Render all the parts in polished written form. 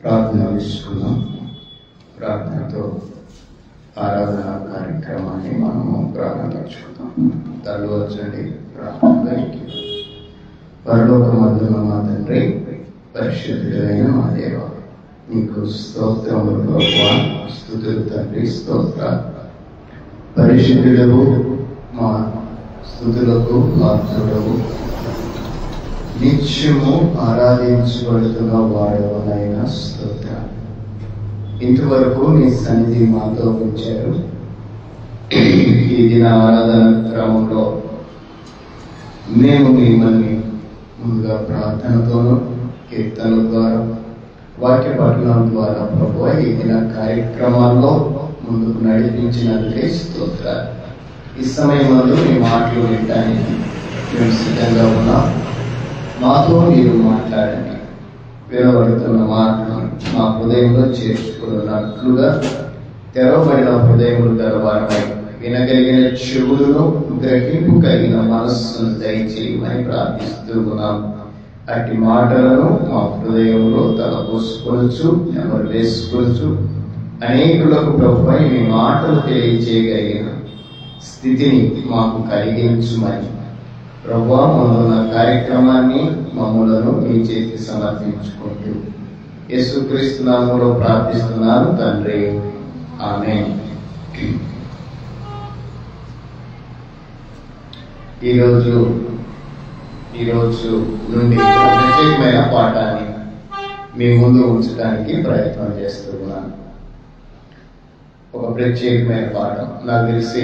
ప్రార్థన చేసుకుందాం. ప్రార్థనతో ఆరాధన కార్యక్రమాన్ని మనము ప్రారంభించుకుందాం. తల్లు వచ్చండి ప్రార్థనకి. పరలోకమందున్న మా తండ్రి, పరిశుద్ధుడైన మా దేవ, నీకు స్తోత్రములు ప్రభువా, స్తుతులు తండ్రి, స్తోత్రాలు. పరిశుద్ధుడవు, మా స్తుతులకు పాత్రుడవు, నిత్యము ఆరాధించబడుతున్న వాడవనైనా స్తోత్రాలు. ఇంతవరకు నీ సన్నిధి మాతో ఉంచారు. ఈ దిన ఆరాధన క్రమంలో మేము మిమ్మల్ని ముందుగా ప్రార్థనతోనూ కీర్తనల ద్వారా వాక్య పఠనం ద్వారా ప్రభువా ఈ దిన కార్యక్రమాల్లో ముందుకు నడిపించినందుకే స్తోత్రాలు. ఈ సమయంలో మీ మాటలు వినడానికి మేము సిద్ధంగా ఉన్నాం. మాతో మీరు మాట్లాడండి. వినబడుతున్న మాటలను మా హృదయంలో చేర్చుకున్నట్లుగా తెరవబడిన హృదయములు గలవారమై వినగలిగిన చెవులను, గ్రహింపు కలిగిన మనస్సును దయచేయమని ప్రార్థిస్తూ ఉన్నాం. అట్టి మాటలను మా హృదయంలో తలపోసుకొనొచ్చు, నెమరు వేసుకొనొచ్చు, అనేకులకు ప్రభువై మీ మాటలు తెలియజేయగలిగిన స్థితిని మాకు కలిగించుమని ప్రభువా మొదలున్న కార్యక్రమాన్ని మమ్మలను మీ చేతికి సమర్పించుకుంటూ యేసుక్రీస్తు నామములో ప్రార్థిస్తున్నాను తండ్రి, ఆమేన్. ఈరోజు నుండి ప్రత్యేకమైన పాఠాన్ని మీ ముందు ఉంచడానికి ప్రయత్నం చేస్తున్నాను. ఒక ప్రత్యేకమైన పాఠం, నాకు తెలిసి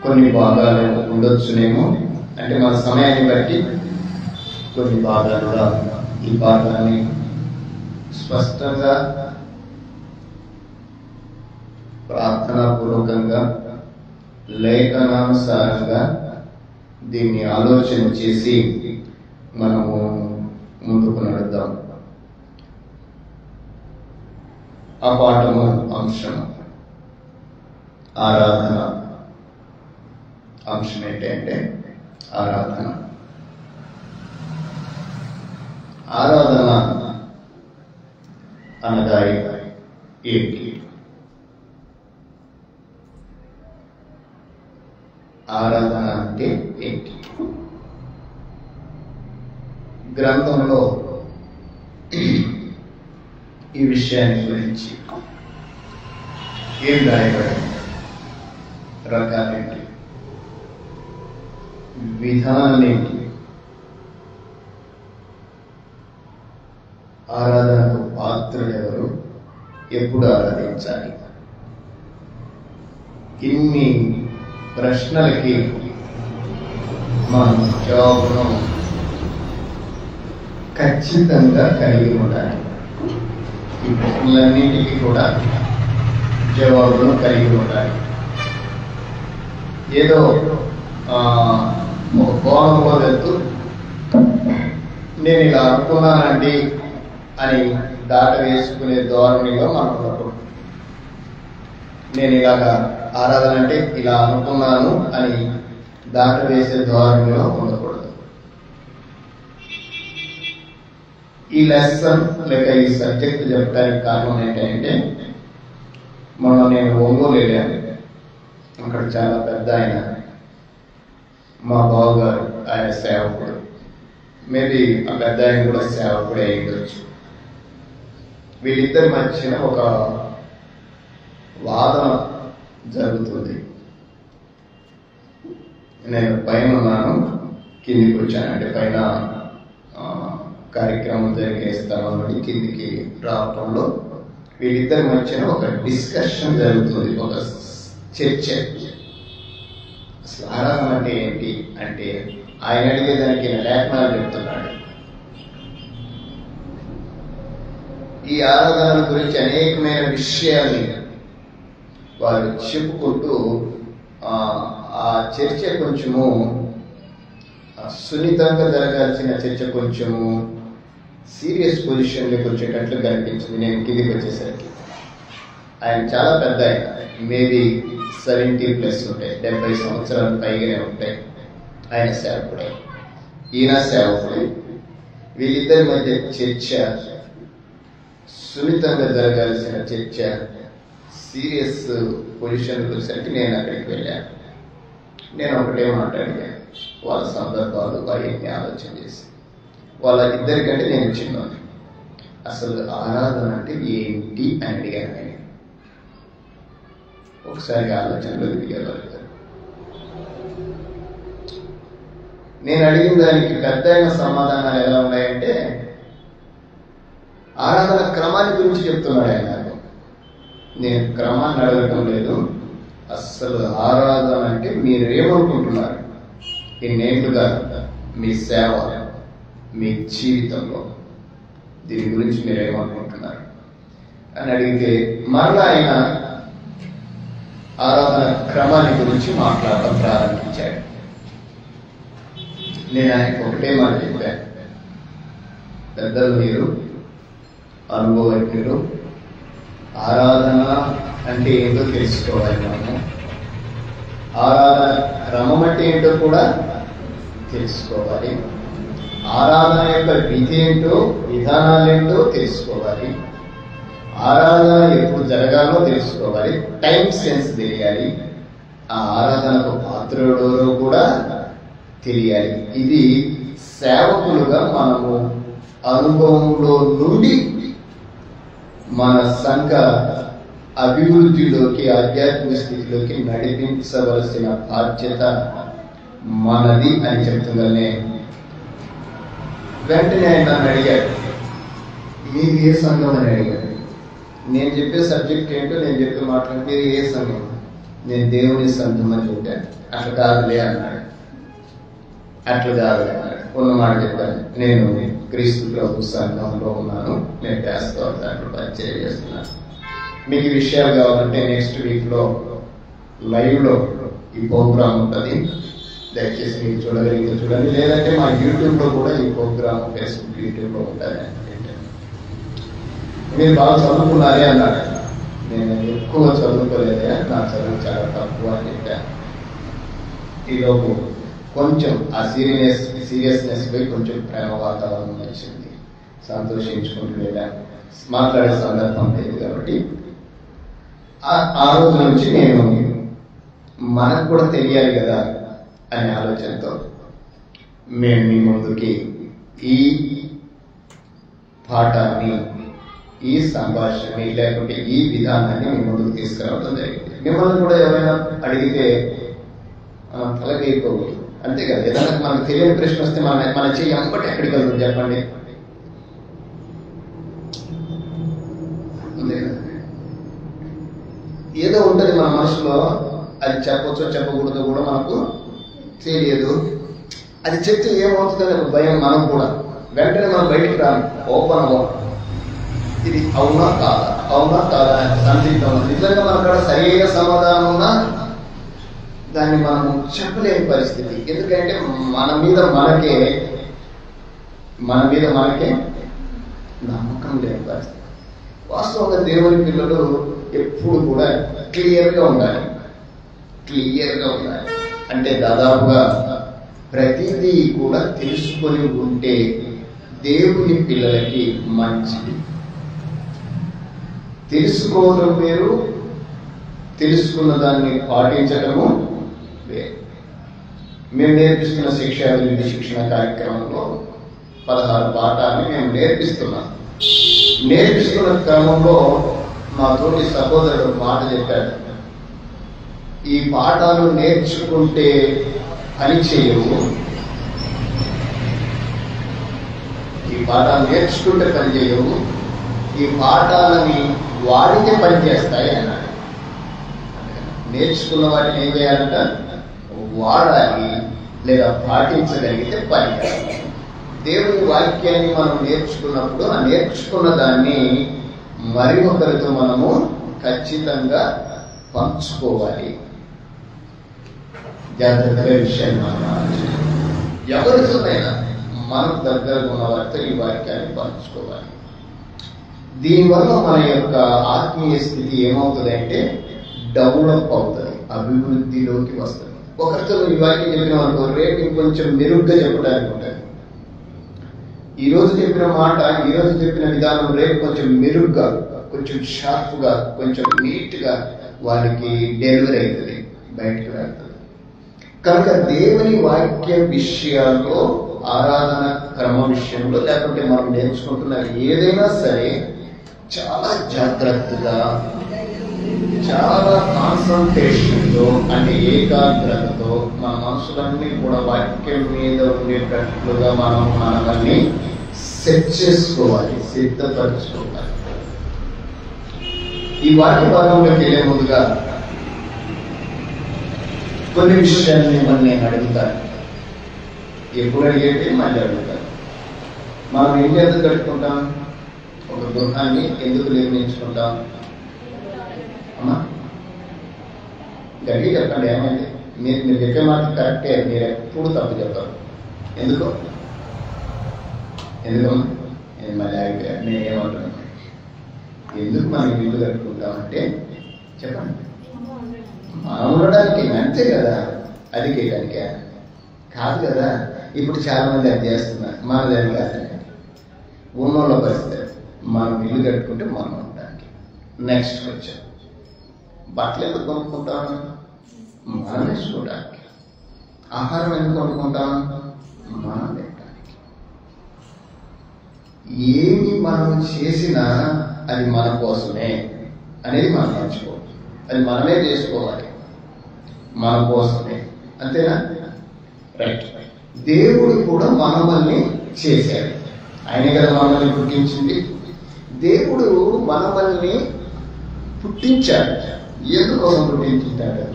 కొన్ని భాగాలు ఉండొచ్చునేమో, అంటే మన సమయాన్ని బట్టి కొన్ని భాగాలుగా ఈ పాఠాన్ని స్పష్టంగా ప్రార్థనాపూర్వకంగా లేఖనానుసారంగా దీన్ని ఆలోచన చేసి మనము ముందుకు నడుద్దాం. ఆ పాఠము అంశం ఆరాధన. అంశం ఏంటంటే ఆరాధన. ఆరాధన అనగా ఏంటి? ఆరాధన అంటే ఏంటి? గ్రంథంలో ఈ విషయాన్ని గురించి ఏం రాయబడింది, రకాలేంటి, విధానం ఏంటి, ఆరాధనకు పాత్రులు ఎవరు, ఎప్పుడు ఆరాధించాలి, ఇన్ని ప్రశ్నలకి మనం జవాబును ఖచ్చితంగా కలిగి ఉండాలి. ఈ ప్రశ్నలన్నింటికి కూడా జవాబును కలిగి ఉండాలి. ఏదో ఒక కోణంలో వెళ్తూ నేను ఇలా అనుకున్నానండి అని దాట వేసుకునే ధోరణిలో మనం ఉండకూడదు. నేను ఇలాగా ఆరాధన అంటే ఇలా అనుకున్నాను అని దాట వేసే ధోరణిలో ఉండకూడదు. ఈ లెసన్ లేక ఈ సబ్జెక్ట్ చెప్పడానికి కారణం ఏంటంటే, మొన్న నేను ఒంగోలు వెళ్ళాను. అక్కడ చాలా పెద్ద ఆయన, మా బావగారు, ఆయన సేవకుడు. మేబీ ఆ పెద్ద ఆయన కూడా సేవకుడే అయ్యొచ్చు. వీళ్ళిద్దరి మధ్యన ఒక వాదన జరుగుతుంది. నేను పైన ఉన్నాను, కిందికి వచ్చాను. అంటే పైన కార్యక్రమం జరిగే స్థలం నుండి కిందికి రావటంలో వీళ్ళిద్దరి మధ్యన ఒక డిస్కషన్ జరుగుతుంది, ఒక చర్చ. అసలు ఆరాధన అంటే ఏంటి అంటే, ఆయన అడిగేదానికి లేఖనాలు చెప్తున్నాడు. ఈ ఆరాధన గురించి అనేకమైన విషయాల్ని వాళ్ళు చెప్పుకుంటూ ఆ చర్చ కొంచెము సున్నితంగా జరగాల్సిన చర్చ కొంచెము సీరియస్ పొజిషన్లోకి వచ్చేటట్లు కనిపించింది. నేను కిందికి వచ్చేసరికి ఆయన చాలా పెద్ద ఆయన, మేబీ 70+ ఉంటాయి, 70 సంవత్సరాలు పైగానే ఉంటాయి. ఆయన సేవకుడే, ఈయన సేవకుడే. వీళ్ళిద్దరి మధ్య చర్చ, సున్నితంగా జరగాల్సిన చర్చ, సీరియస్ పొజిషన్కి వచ్చేసరికి నేను అక్కడికి వెళ్ళాను. నేను ఒకటే మాట్లాడినా, వాళ్ళ సందర్భాలు అవన్నీ ఆలోచన చేసి, వాళ్ళ ఇద్దరికంటే నేను చిన్నాను. అసలు ఆరాధన అంటే ఏంటి అని అడిగాను. నేను ఒకసారి ఆలోచనలో దిగగలుగుతాను. నేను అడిగిన దానికి పెద్ద సమాధానాలు ఎలా ఉన్నాయంటే, ఆరాధన క్రమాన్ని గురించి చెప్తున్నాడు ఆయన. నేను క్రమాన్ని అడగటం లేదు, అస్సలు ఆరాధన అంటే మీరేమనుకుంటున్నారు ఇన్నేళ్లుగా మీ సేవ, మీ జీవితంలో దీని గురించి మీరేమనుకుంటున్నారు అని అడిగితే, మరలా ఆయన ఆరాధన క్రమాన్ని గురించి మాట్లాడటం ప్రారంభించాడు. నేను ఆయనకు ఒకటే మాట చెప్పాను, పెద్దలు మీరు, అనుభవజ్ఞులు, ఆరాధన అంటే ఏంటో తెలుసుకోవాలి. మనము ఆరాధన క్రమం అంటే ఏంటో కూడా తెలుసుకోవాలి. ఆరాధన యొక్క విధి ఏంటో, విధానాలేంటో తెలుసుకోవాలి. ఆరాధన ఎప్పుడు జరగాలో తెలుసుకోవాలి. టైం సెన్స్ తెలియాలి. ఆ ఆరాధనకు పాత్రుడెవరో కూడా తెలియాలి. ఇది సేవకులుగా మనము అనుభవంలో నుండి మన సంఘ అభివృద్ధిలోకి, ఆధ్యాత్మిక స్థితిలోకి నడిపించవలసిన బాధ్యత మనది అని చెప్తుందనే. వెంటనే ఆయన నన్ను అడిగాడు, మీరు ఏ సంఘం అని అడిగాడు. నేను చెప్పే సబ్జెక్ట్ ఏంటో, నేను చెప్పే మాట్లాడి, మీరు ఏ సంఘం? నేను దేవుని సంఘం అని చెప్పాను. అట్లా కాదులే అన్నాడు. అట్లా కాదులే అన్నాడు. ఉన్న మాట చెప్పాను, నేను క్రీస్తు ప్రభు సంఘంలో ఉన్నాను, నేను పేస్తూ దాంట్లో పరిచయం చేస్తున్నాను. మీకు ఈ విషయాలు కావాలంటే నెక్స్ట్ వీక్లో లైవ్లో ఈ ప్రోగ్రామ్ ఉంటుంది, దయచేసి మీరు చూడగలిగితే చూడండి. లేదంటే మా యూట్యూబ్లో కూడా ఈ ప్రోగ్రామ్, ఫేస్బుక్, యూట్యూబ్లో ఉంటుంది. మీరు బాగా చదువుకున్నారే అన్నాడు. నేను ఎక్కువ చదువుకోలేదే, నా చదువు చాలా తక్కువ అని చెప్పాను. ఈలోపు కొంచెం ఆ సీరియస్నెస్ పై కొంచెం ప్రేమ వాతావరణం వచ్చింది. సంతోషించుకుంటూ వెళ్ళాను. మాట్లాడే సందర్భం లేదు కాబట్టి ఆ రోజు నుంచి నేను మనకు కూడా తెలియాలి కదా అనే ఆలోచనతో మేము మీ ముందుకి ఈ పాఠాన్ని, ఈ సంభాషణని, లేకుంటే ఈ విధానాన్ని మీ ముందుకు తీసుకురావడం జరిగింది. మిమ్మల్ని కూడా ఎవరైనా అడిగితే తలకైపోకూడదు, అంతే కదా. ఏదైనా మనకు తెలియని ప్రశ్న వస్తే మన చెయ్యి అంబటి ఎక్కడికి వెళ్తుంది చెప్పండి. ఏదో ఉంటుంది మన మనసులో, అది చెప్పొచ్చో చెప్పకూడదో కూడా మనకు తెలియదు. అది చెప్తే ఏమవుతుందని ఒక భయం మనం కూడా. వెంటనే మనం బయటికి రాను, ఓపెన్ అవ్వం. ఇది అవునా కాదా, అవునా కాదా సందిగ్ధం. నిజంగా మన కాడ సరైన సమాధానం ఉన్నా దాన్ని మనం చెప్పలేని పరిస్థితి. ఎందుకంటే మన మీద మనకే నమ్మకం లేని పరిస్థితి. వాస్తవంగా దేవుని పిల్లలు ఎప్పుడు కూడా క్లియర్గా ఉండాలి. అంటే దాదాపుగా ప్రతిదీ కూడా తెలుసుకొని ఉంటే దేవుని పిల్లలకి మంచిది. తెలుసుకోవడం వేరు, తెలుసుకున్న దాన్ని పాటించడము వేరు. మేము నేర్పిస్తున్న శిక్షాభివృద్ధి శిక్షణ కార్యక్రమంలో 16 పాఠాన్ని మేము నేర్పిస్తున్న క్రమంలో మా తోటి సహోదరుడు మాట చెప్పాడు, ఈ పాఠాలు నేర్చుకుంటే పని చేయవు, ఈ పాఠాలని వాడితే పని చేస్తాయి అన్నాడు. నేర్చుకున్న వాటిని ఏం చేయాలంట, వాడాలి లేదా పాటించగలిగితే పని చేయాలి. దేవుని వాక్యాన్ని మనం నేర్చుకున్నప్పుడు ఆ నేర్చుకున్న దాన్ని మరి ఒకరితో మనము ఖచ్చితంగా పంచుకోవాలి. జాగ్రత్తగా విషయాన్ని మనం ఎవరితోనైనా మనకు దగ్గరగా ఉన్న వారితో ఈ వాక్యాన్ని పంచుకోవాలి. దీనివల్ల మన యొక్క ఆత్మీయ స్థితి ఏమవుతుందంటే డెవలప్ అవుతుంది, అభివృద్ధిలోకి వస్తుంది. ఒకరితో ఈ వాక్యం చెప్పినాం అనుకో, రేపు ఇంకొంచెం మెరుగ్గా చెప్పడానికి ఉంటుంది. ఈరోజు చెప్పిన మాట, ఈరోజు చెప్పిన విధానం రేపు కొంచెం మెరుగ్గా, కొంచెం షార్ప్గా, కొంచెం నీట్గా వారికి డెలివరీ అవుతుంది, బయటకు వెళ్తుంది. కనుక దేవుని వాక్య విషయాల్లో, ఆరాధన క్రమ విషయంలో, లేకుంటే మనం నేర్చుకుంటున్న ఏదైనా సరే చాలా జాగ్రత్తగా, చాలా కాన్సన్ట్రేషన్తో, అంటే ఏకాగ్రతతో మన మనసులన్నీ కూడా వాక్యం మీద ఉండేటట్లుగా మనం మనల్ని సెట్ చేసుకోవాలి, సిద్ధపరచుకోవాలి. ఈ వాక్య భాగంలోకి వెళ్ళే ముందుగా కొన్ని విషయాలు మిమ్మల్ని నేను అడుగుతాను. ఎప్పుడు అడిగేది మళ్ళీ అడుగుతాను. మనం ఏం ఎందుకు కట్టుకుంటాం? ఒక గృహాన్ని ఎందుకు నిర్మించుకుంటాం? అమ్మా గట్టి చెప్పండి, ఏమైంది? మీరు చెప్పే మాట కరెక్టే, మీరు ఎప్పుడు తప్పు చెప్పారు. ఎందుకు నేను మళ్ళీ ఆగిపోయాను. నేను ఏమంటున్నాను, ఎందుకు మనం ఇల్లు కట్టుకుంటామంటే చెప్పండి, మనం ఉండడానికి, అంతే కదా. అది కేటానికే కాదు కదా. ఇప్పుడు చాలా మంది అది చేస్తున్నారు. మన దాని కాదు, ఉన్నోళ్ళ పరిస్థితి. మనం ఇల్లు కట్టుకుంటే మనం ఉండడానికి. నెక్స్ట్ వచ్చాం, బట్టలు ఎందుకు కొనుక్కుంటాం? మనం వేసుకోవడానికి. ఆహారం ఎందుకు కొనుక్కుంటాం? మనం తినడానికి. ఏమి మనం చేసినా అది మన కోసమే అనేది మనం మర్చిపోవాలి. అది మనమే చేసుకోవాలి, మన కోసమే. అంతేనా? రైట్. దేవుడు కూడా మనల్ని చేశాడు. ఆయనే కదా మనల్ని పుట్టించింది. దేవుడు మనల్ని పుట్టించాడు. ఎందుకోసం పుట్టించాడు?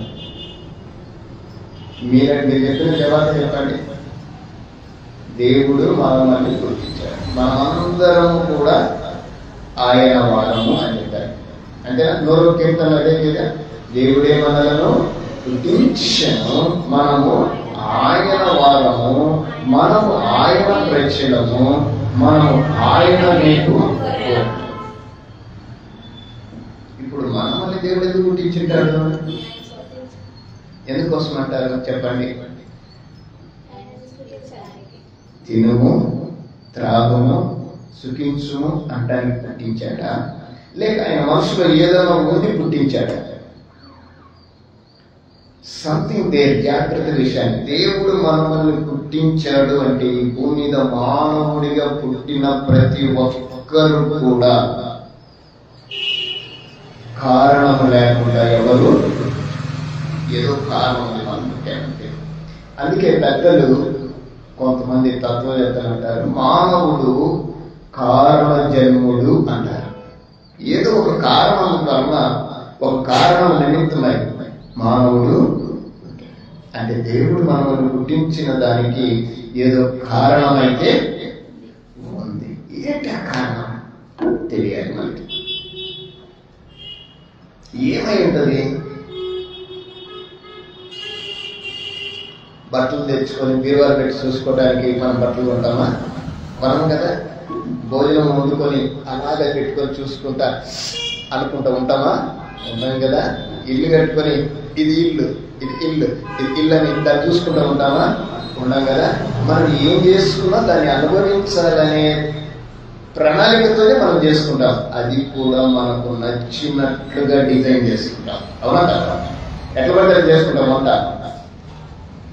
మీరు చెప్పిన జవాబు చెప్పండి. దేవుడు మనల్ని పుట్టించాడు. మనమందరము కూడా ఆయన వారము అని చెప్పారు. అంతేనా? నూరు కీర్తన అదే కదా, దేవుడే మనలను పుట్టించను, మనము ఆయన వారము, మనము ఆయన ప్రజలము, మనము ఆయన నీకు. ఇప్పుడు మనల్ని దేవుడు ఎందుకు పుట్టించుంటాడు? ఎందుకోసం అంటారు చెప్పండి? తినుము, త్రాగుము, సుఖించుము అంటానికి పుట్టించాడా? లేక ఆయన మనసులో ఏదైనా ఉంది పుట్టించాడా? Something there. జాగ్రత్త విషయాన్ని, దేవుడు మనల్ని పుట్టించాడు అంటే ఈ భూమి మీద మానవుడిగా పుట్టిన ప్రతి ఒక్కరు కూడా కారణం లేకుండా ఎవరు, ఏదో కారణం ఉంది మనం పుట్టామంటే. అందుకే పెద్దలు కొంతమంది తత్వవేత్తలు అంటారు, మానవుడు కారణ జన్ముడు అంటారు. ఏదో ఒక కారణం వలన, ఒక కారణం నిమిత్తమై మానవుడు అంటే దేవుడు మనల్ని పుట్టించిన దానికి ఏదో కారణం అయితే ఉంది. ఏంటి ఆ కారణం తెలియాలి మనకి. ఏమై ఉంటుంది? బట్టలు తెచ్చుకొని బీరువాలు పెట్టి చూసుకోవడానికి మనం బట్టలు కొంటామా? మనం కదా. భోజనం వండుకొని అలాగే పెట్టుకొని చూసుకుంటా అనుకుంటా ఉంటామా? ఉంటాం కదా. ఇల్లు కట్టుకొని ఇది ఇల్లు, ఇది ఇల్లు, ఇది ఇల్లు అని దాన్ని చూసుకుంటూ ఉంటామా? ఉన్నాం కదా. మనం ఏం చేసుకున్నా దాన్ని అనుభవించాలనే ప్రణాళికతోనే మనం చేసుకుంటాం. అది కూడా మనకు నచ్చినట్లుగా డిజైన్ చేసుకుంటాం. అవునా కదా? ఎట్లా పడితే చేసుకుంటాం అంతా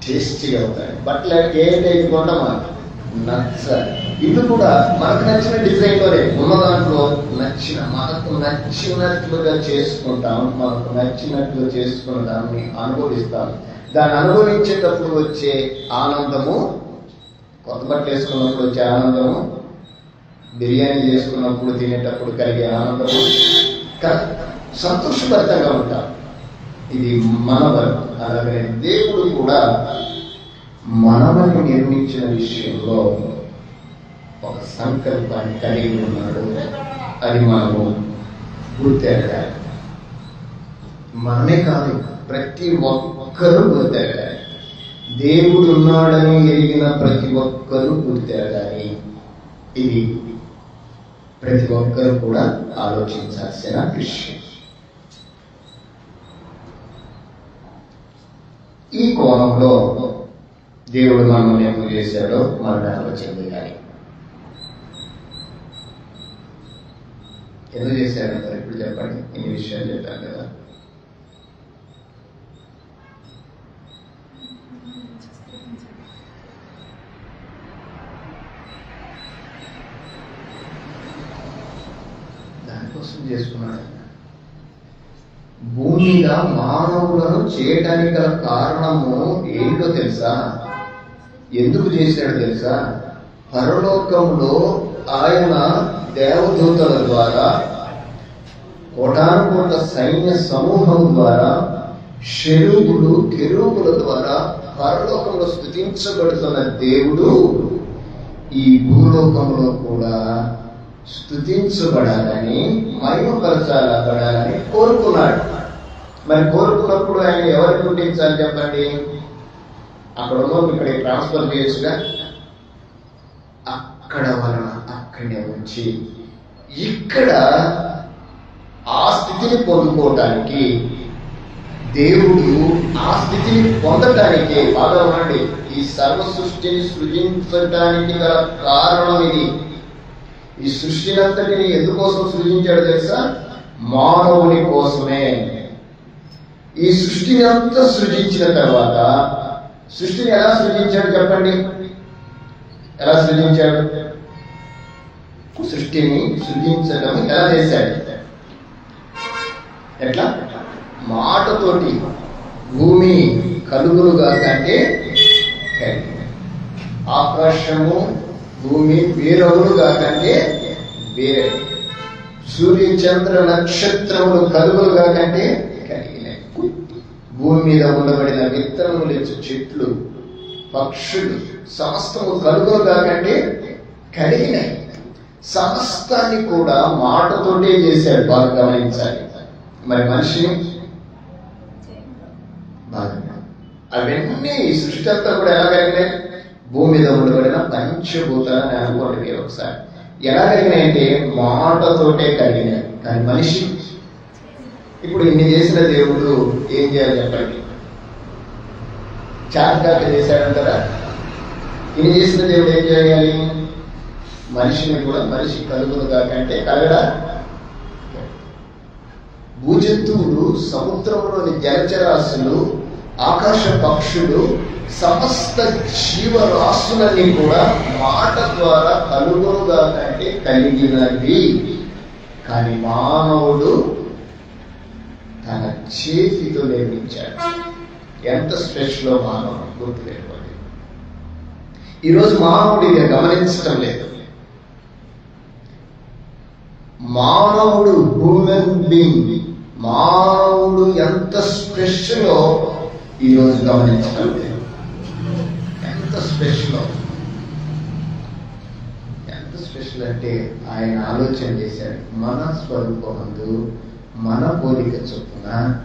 టేస్టీగా అవుతాయి. బట్టలు ఏ టైప్ కొంటామా? నచ్చాలి. ఇది కూడా మనకు నచ్చిన డిజైన్లోనే ఉన్న దాంట్లో మనకు నచ్చినట్లుగా చేసుకుంటాం. మనకు నచ్చినట్లు చేసుకున్న దాన్ని అనుభవిస్తాం. దాన్ని అనుభవించేటప్పుడు వచ్చే ఆనందము, కొత్త బట్టలు వేసుకున్నప్పుడు వచ్చే ఆనందము, బిర్యానీ చేసుకున్నప్పుడు తినేటప్పుడు కలిగే ఆనందము, సంతోషభరితంగా ఉంటాం. ఇది మన వర్గం. అలాగే దేవుడు కూడా మనల్ని నిర్మించిన విషయంలో ఒక సంకల్పాన్ని కలిగి ఉన్నాడు. అది మనము గుర్తెరగాలి. మనమే కాదు, ప్రతి ఒక్కరూ గుర్తెరగాలి. దేవుడు ఉన్నాడని ఎరిగిన ప్రతి ఒక్కరూ గుర్తెరగాలి. ఇది ప్రతి ఒక్కరూ కూడా ఆలోచించాల్సిన విషయం. ఈ కోణంలో దేవుడు మనల్ని ఎందుకు చేశాడో మనం ఆలోచన చేయాలి. ఎందుకు చేశాడంటారు? ఇప్పుడు చెప్పండి. ఇన్ని విషయాలు చెప్పాను కదా. దానికోసం చేసుకున్నాడు. భూమి మీద మానవులను చేయడానికి గల కారణము ఏంటో తెలుసా? ఎందుకు చేశాడో తెలుసా? పరలోకంలో ఆయన దేవదూతల ద్వారా, కోటానుకోట్ల సైన్య సమూహం ద్వారా, షెరూబులు కెరూబుల ద్వారా పరలోకంలో స్తుతించబడుతున్న దేవుడు ఈ భూలోకంలో కూడా స్తుతించబడాలని, మహిమపరచాలని కోరుకున్నాడు. మరి కోరుకున్నప్పుడు ఆయన ఎవరిని పుట్టించాలి చెప్పండి? అక్కడ ఉన్న ఇక్కడికి ట్రాన్స్ఫర్ చేయొచ్చుగా. అక్కడ వలన అక్కడే ఉంచి ఇక్కడ ఆ స్థితిని పొందుకోవటానికి, దేవుడు ఆ స్థితిని పొందటానికి, బాగా ఉండండి, ఈ సర్వ సృష్టిని సృజించడానికి గల కారణం ఇది. ఈ సృష్టిని అంతటిని ఎందుకోసం సృజించాడు తెలుసా? మానవుని కోసమే. ఈ సృష్టిని అంతా సృజించిన తర్వాత, సృష్టిని ఎలా సృజించాడు చెప్పండి? ఎలా సృజించాడు? సృష్టిని సృజించడం ఎలా చేశాడు? ఎట్లా? మాటతోటి భూమి కలుగులుగా కంటే ఆకాశము భూమి వేరవులుగా కంటే వేరే, సూర్య చంద్ర నక్షత్రములు కలుగులుగా కంటే కలిగినాయి. భూమి మీద ఉండబడిన విత్తనములు ఇచ్చే చెట్లు, పక్షులు సమస్తము కలుగులుగా కంటే కలిగినాయి. సమస్తాన్ని కూడా మాటతోటే చేశాడు. బాగా గమనించాలి. మరి మనిషిని బాగా అవన్నీ ఈ సృష్టి అంతా కూడా ఎలా కలిగినాయి? భూమి మీద ఉండబడిన పంచభూతాలని అనుకోండి మీరు ఒకసారి. ఎలా కలిగినాయంటే మాటతోటే కలిగినాయి. కానీ మనిషి ఇప్పుడు ఇన్ని చేసిన దేవుడు ఏం చేయాలి చెప్పండి? చార్గాక చేశాడంటారా? ఇన్ని చేసిన దేవుడు ఏం చేయాలి? మనిషిని కూడా, మనిషి కలుగులు కాకంటే కలగడా? భూజంతువులు, సముద్రంలోని జలచరాశులు, ఆకాశ పక్షులు, సమస్త జీవరాశులన్నీ కూడా మాట ద్వారా కలుగులుగా కంటే కలిగినవి. కానీ మానవుడు తన చేతితో నిర్మించాడు. ఎంత స్పెషల్ మానవుడు గుర్తుపెట్టుకోండి. ఈరోజు మానవుడు ఇది గమనించడం లేదు. మానవుడు హ్యూమన్ బీయింగ్, మానవుడు ఎంత స్పెషలో ఈరోజు గమనించడం లేదు. ఎంత స్పెషల్ అంటే ఆయన ఆలోచన చేశాడు. మన స్వరూపమందు మన పోలిక చొప్పున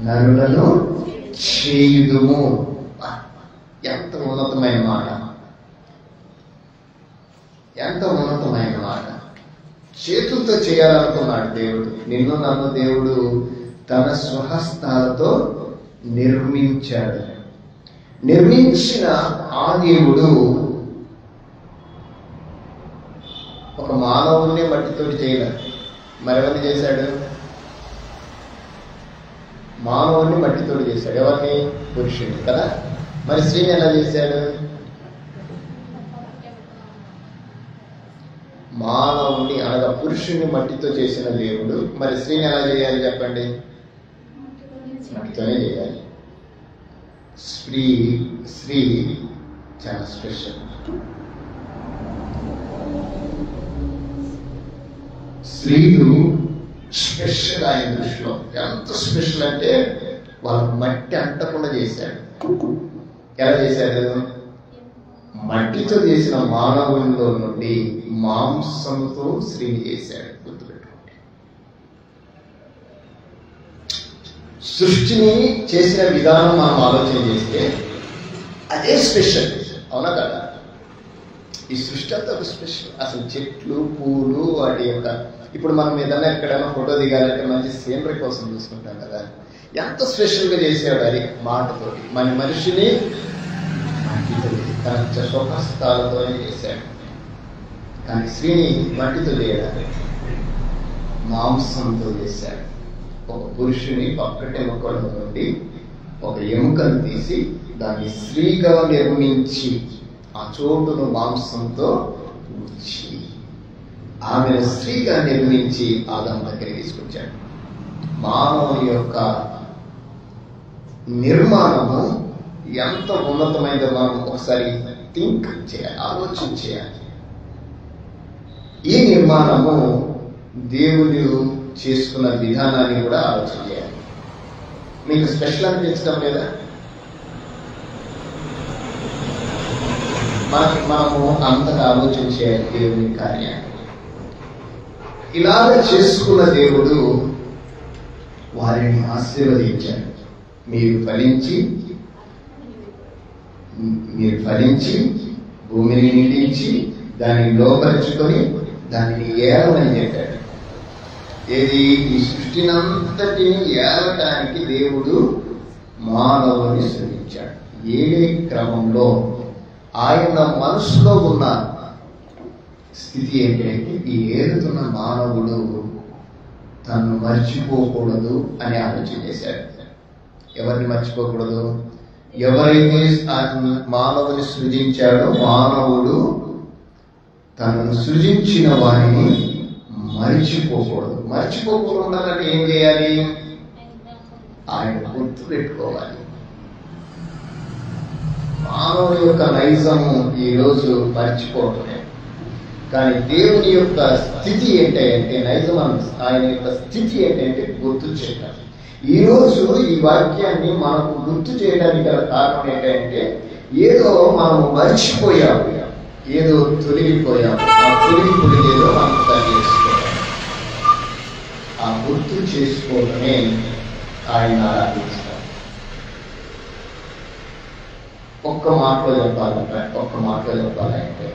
నరులను చేయుదుము. ఎంత ఉన్నతమైన మాట, ఎంత ఉన్నతమైన మాట. చేతులతో చేయాలనుకున్నాడు దేవుడు. నిన్ను నన్ను దేవుడు తన స్వహస్తాలతో నిర్మించాడు. నిర్మించిన ఆ దేవుడు ఒక మానవుల్ని మట్టితో చేయలేదు. మరెవరిని చేశాడు? మానవుల్ని మట్టితో చేశాడు. ఎవరిని? పురుషుడిని కదా. మరి స్త్రీని ఎలా చేశాడు? మానవుని అనగా పురుషుణ్ణి మట్టితో చేసిన దేవుడు మరి స్త్రీని ఎలా చేయాలి చెప్పండి? మట్టితోనే చేయాలి. స్త్రీ చాలా స్పెషల్. స్త్రీలు స్పెషల్ ఆయన దృష్టిలో. ఎంత స్పెషల్ అంటే వాళ్ళ మట్టి అంటకుండా చేశాడు. ఎలా చేశాడు? మట్టితో చేసిన మానవుల్లో నుండి మాంసంతో స్త్రీని చేశాడు. గుర్తుపెట్టుకోండి. సృష్టిని చేసిన విధానం మనం ఆలోచన చేస్తే అదే స్పెషల్. అవునా కదా? ఈ సృష్టి అంతా ఒక స్పెషల్. అసలు చెట్లు, పూలు, వాటి యొక్క ఇప్పుడు మనం ఏదైనా ఎక్కడైనా ఫోటో దిగాలంటే మంచి సీనరీ కోసం చూసుకుంటాం కదా, ఎంత స్పెషల్గా చేసాడు అది మాటతోటి. మన మనిషిని తన స్వహస్తాలతోనే చేశాడు. కానీ స్త్రీని మట్టితో చేయడానికి మాంసంతో చేశాడు. ఒక పురుషుని పక్కటి ముక్కల నుండి ఒక ఎముకను తీసి దాన్ని స్త్రీగా నిర్మించి ఆ చోటును మాంసంతో ఉంచి ఆమెను స్త్రీగా నిర్మించి ఆదాము దగ్గరికి తీసుకొచ్చాడు. మానవుని యొక్క నిర్మాణము ఎంత ఉన్నతమైందో మనం ఒకసారి థింక్ చేయాలి, ఆలోచన చేయాలి. ఈ నిర్మాణము దేవుడు చేసుకున్న విధానాన్ని కూడా ఆలోచన చేయాలి. మీకు స్పెషల్ అనిపించడం లేదా? మనము అంతగా ఆలోచన చేయాలి దేవుని కార్యాన్ని. ఇలాగ చేసుకున్న దేవుడు వారిని ఆశీర్వదించాడు. మీరు ఫలించి భూమిని నిండించి దాన్ని లోపరుచుకొని దానిని ఏలమని చెప్పాడు. ఏది? ఈ సృష్టినంతటిని ఏలటానికి దేవుడు మానవుని సృష్టించాడు. ఏడే క్రమంలో ఆయన మనసులో ఉన్న స్థితి ఏంటంటే ఈ ఏలుతున్న మానవుడు తను మర్చిపోకూడదు అని ఆలోచన చేశాడు. ఎవరిని మర్చిపోకూడదు? ఎవరైతే మానవుని సృజించాడో మానవుడు తనను సృజించిన వారిని మర్చిపోకూడదు. మర్చిపోకుండా ఉండాలంటే ఏం చేయాలి? ఆయన గుర్తు పెట్టుకోవాలి. మానవుని యొక్క నైజము ఈరోజు మర్చిపోవటమే. కానీ దేవుని యొక్క స్థితి ఏంటంటే నైజం, ఆయన యొక్క స్థితి ఏంటంటే గుర్తు చేయటం. ఈరోజు ఈ వాక్యాన్ని మనకు గుర్తు చేయడానికి గల కారణం ఏంటంటే ఏదో మనము మర్చిపోయాము, ఏదో తొలగిపోయాము. ఆ తొలగిపోయేదో మనం సరి చేసుకోవాలి. ఆ గుర్తు చేసుకోవడమే ఆయన ఆరాధిస్తాం. ఒక్క మాటలో చెప్పాలంటే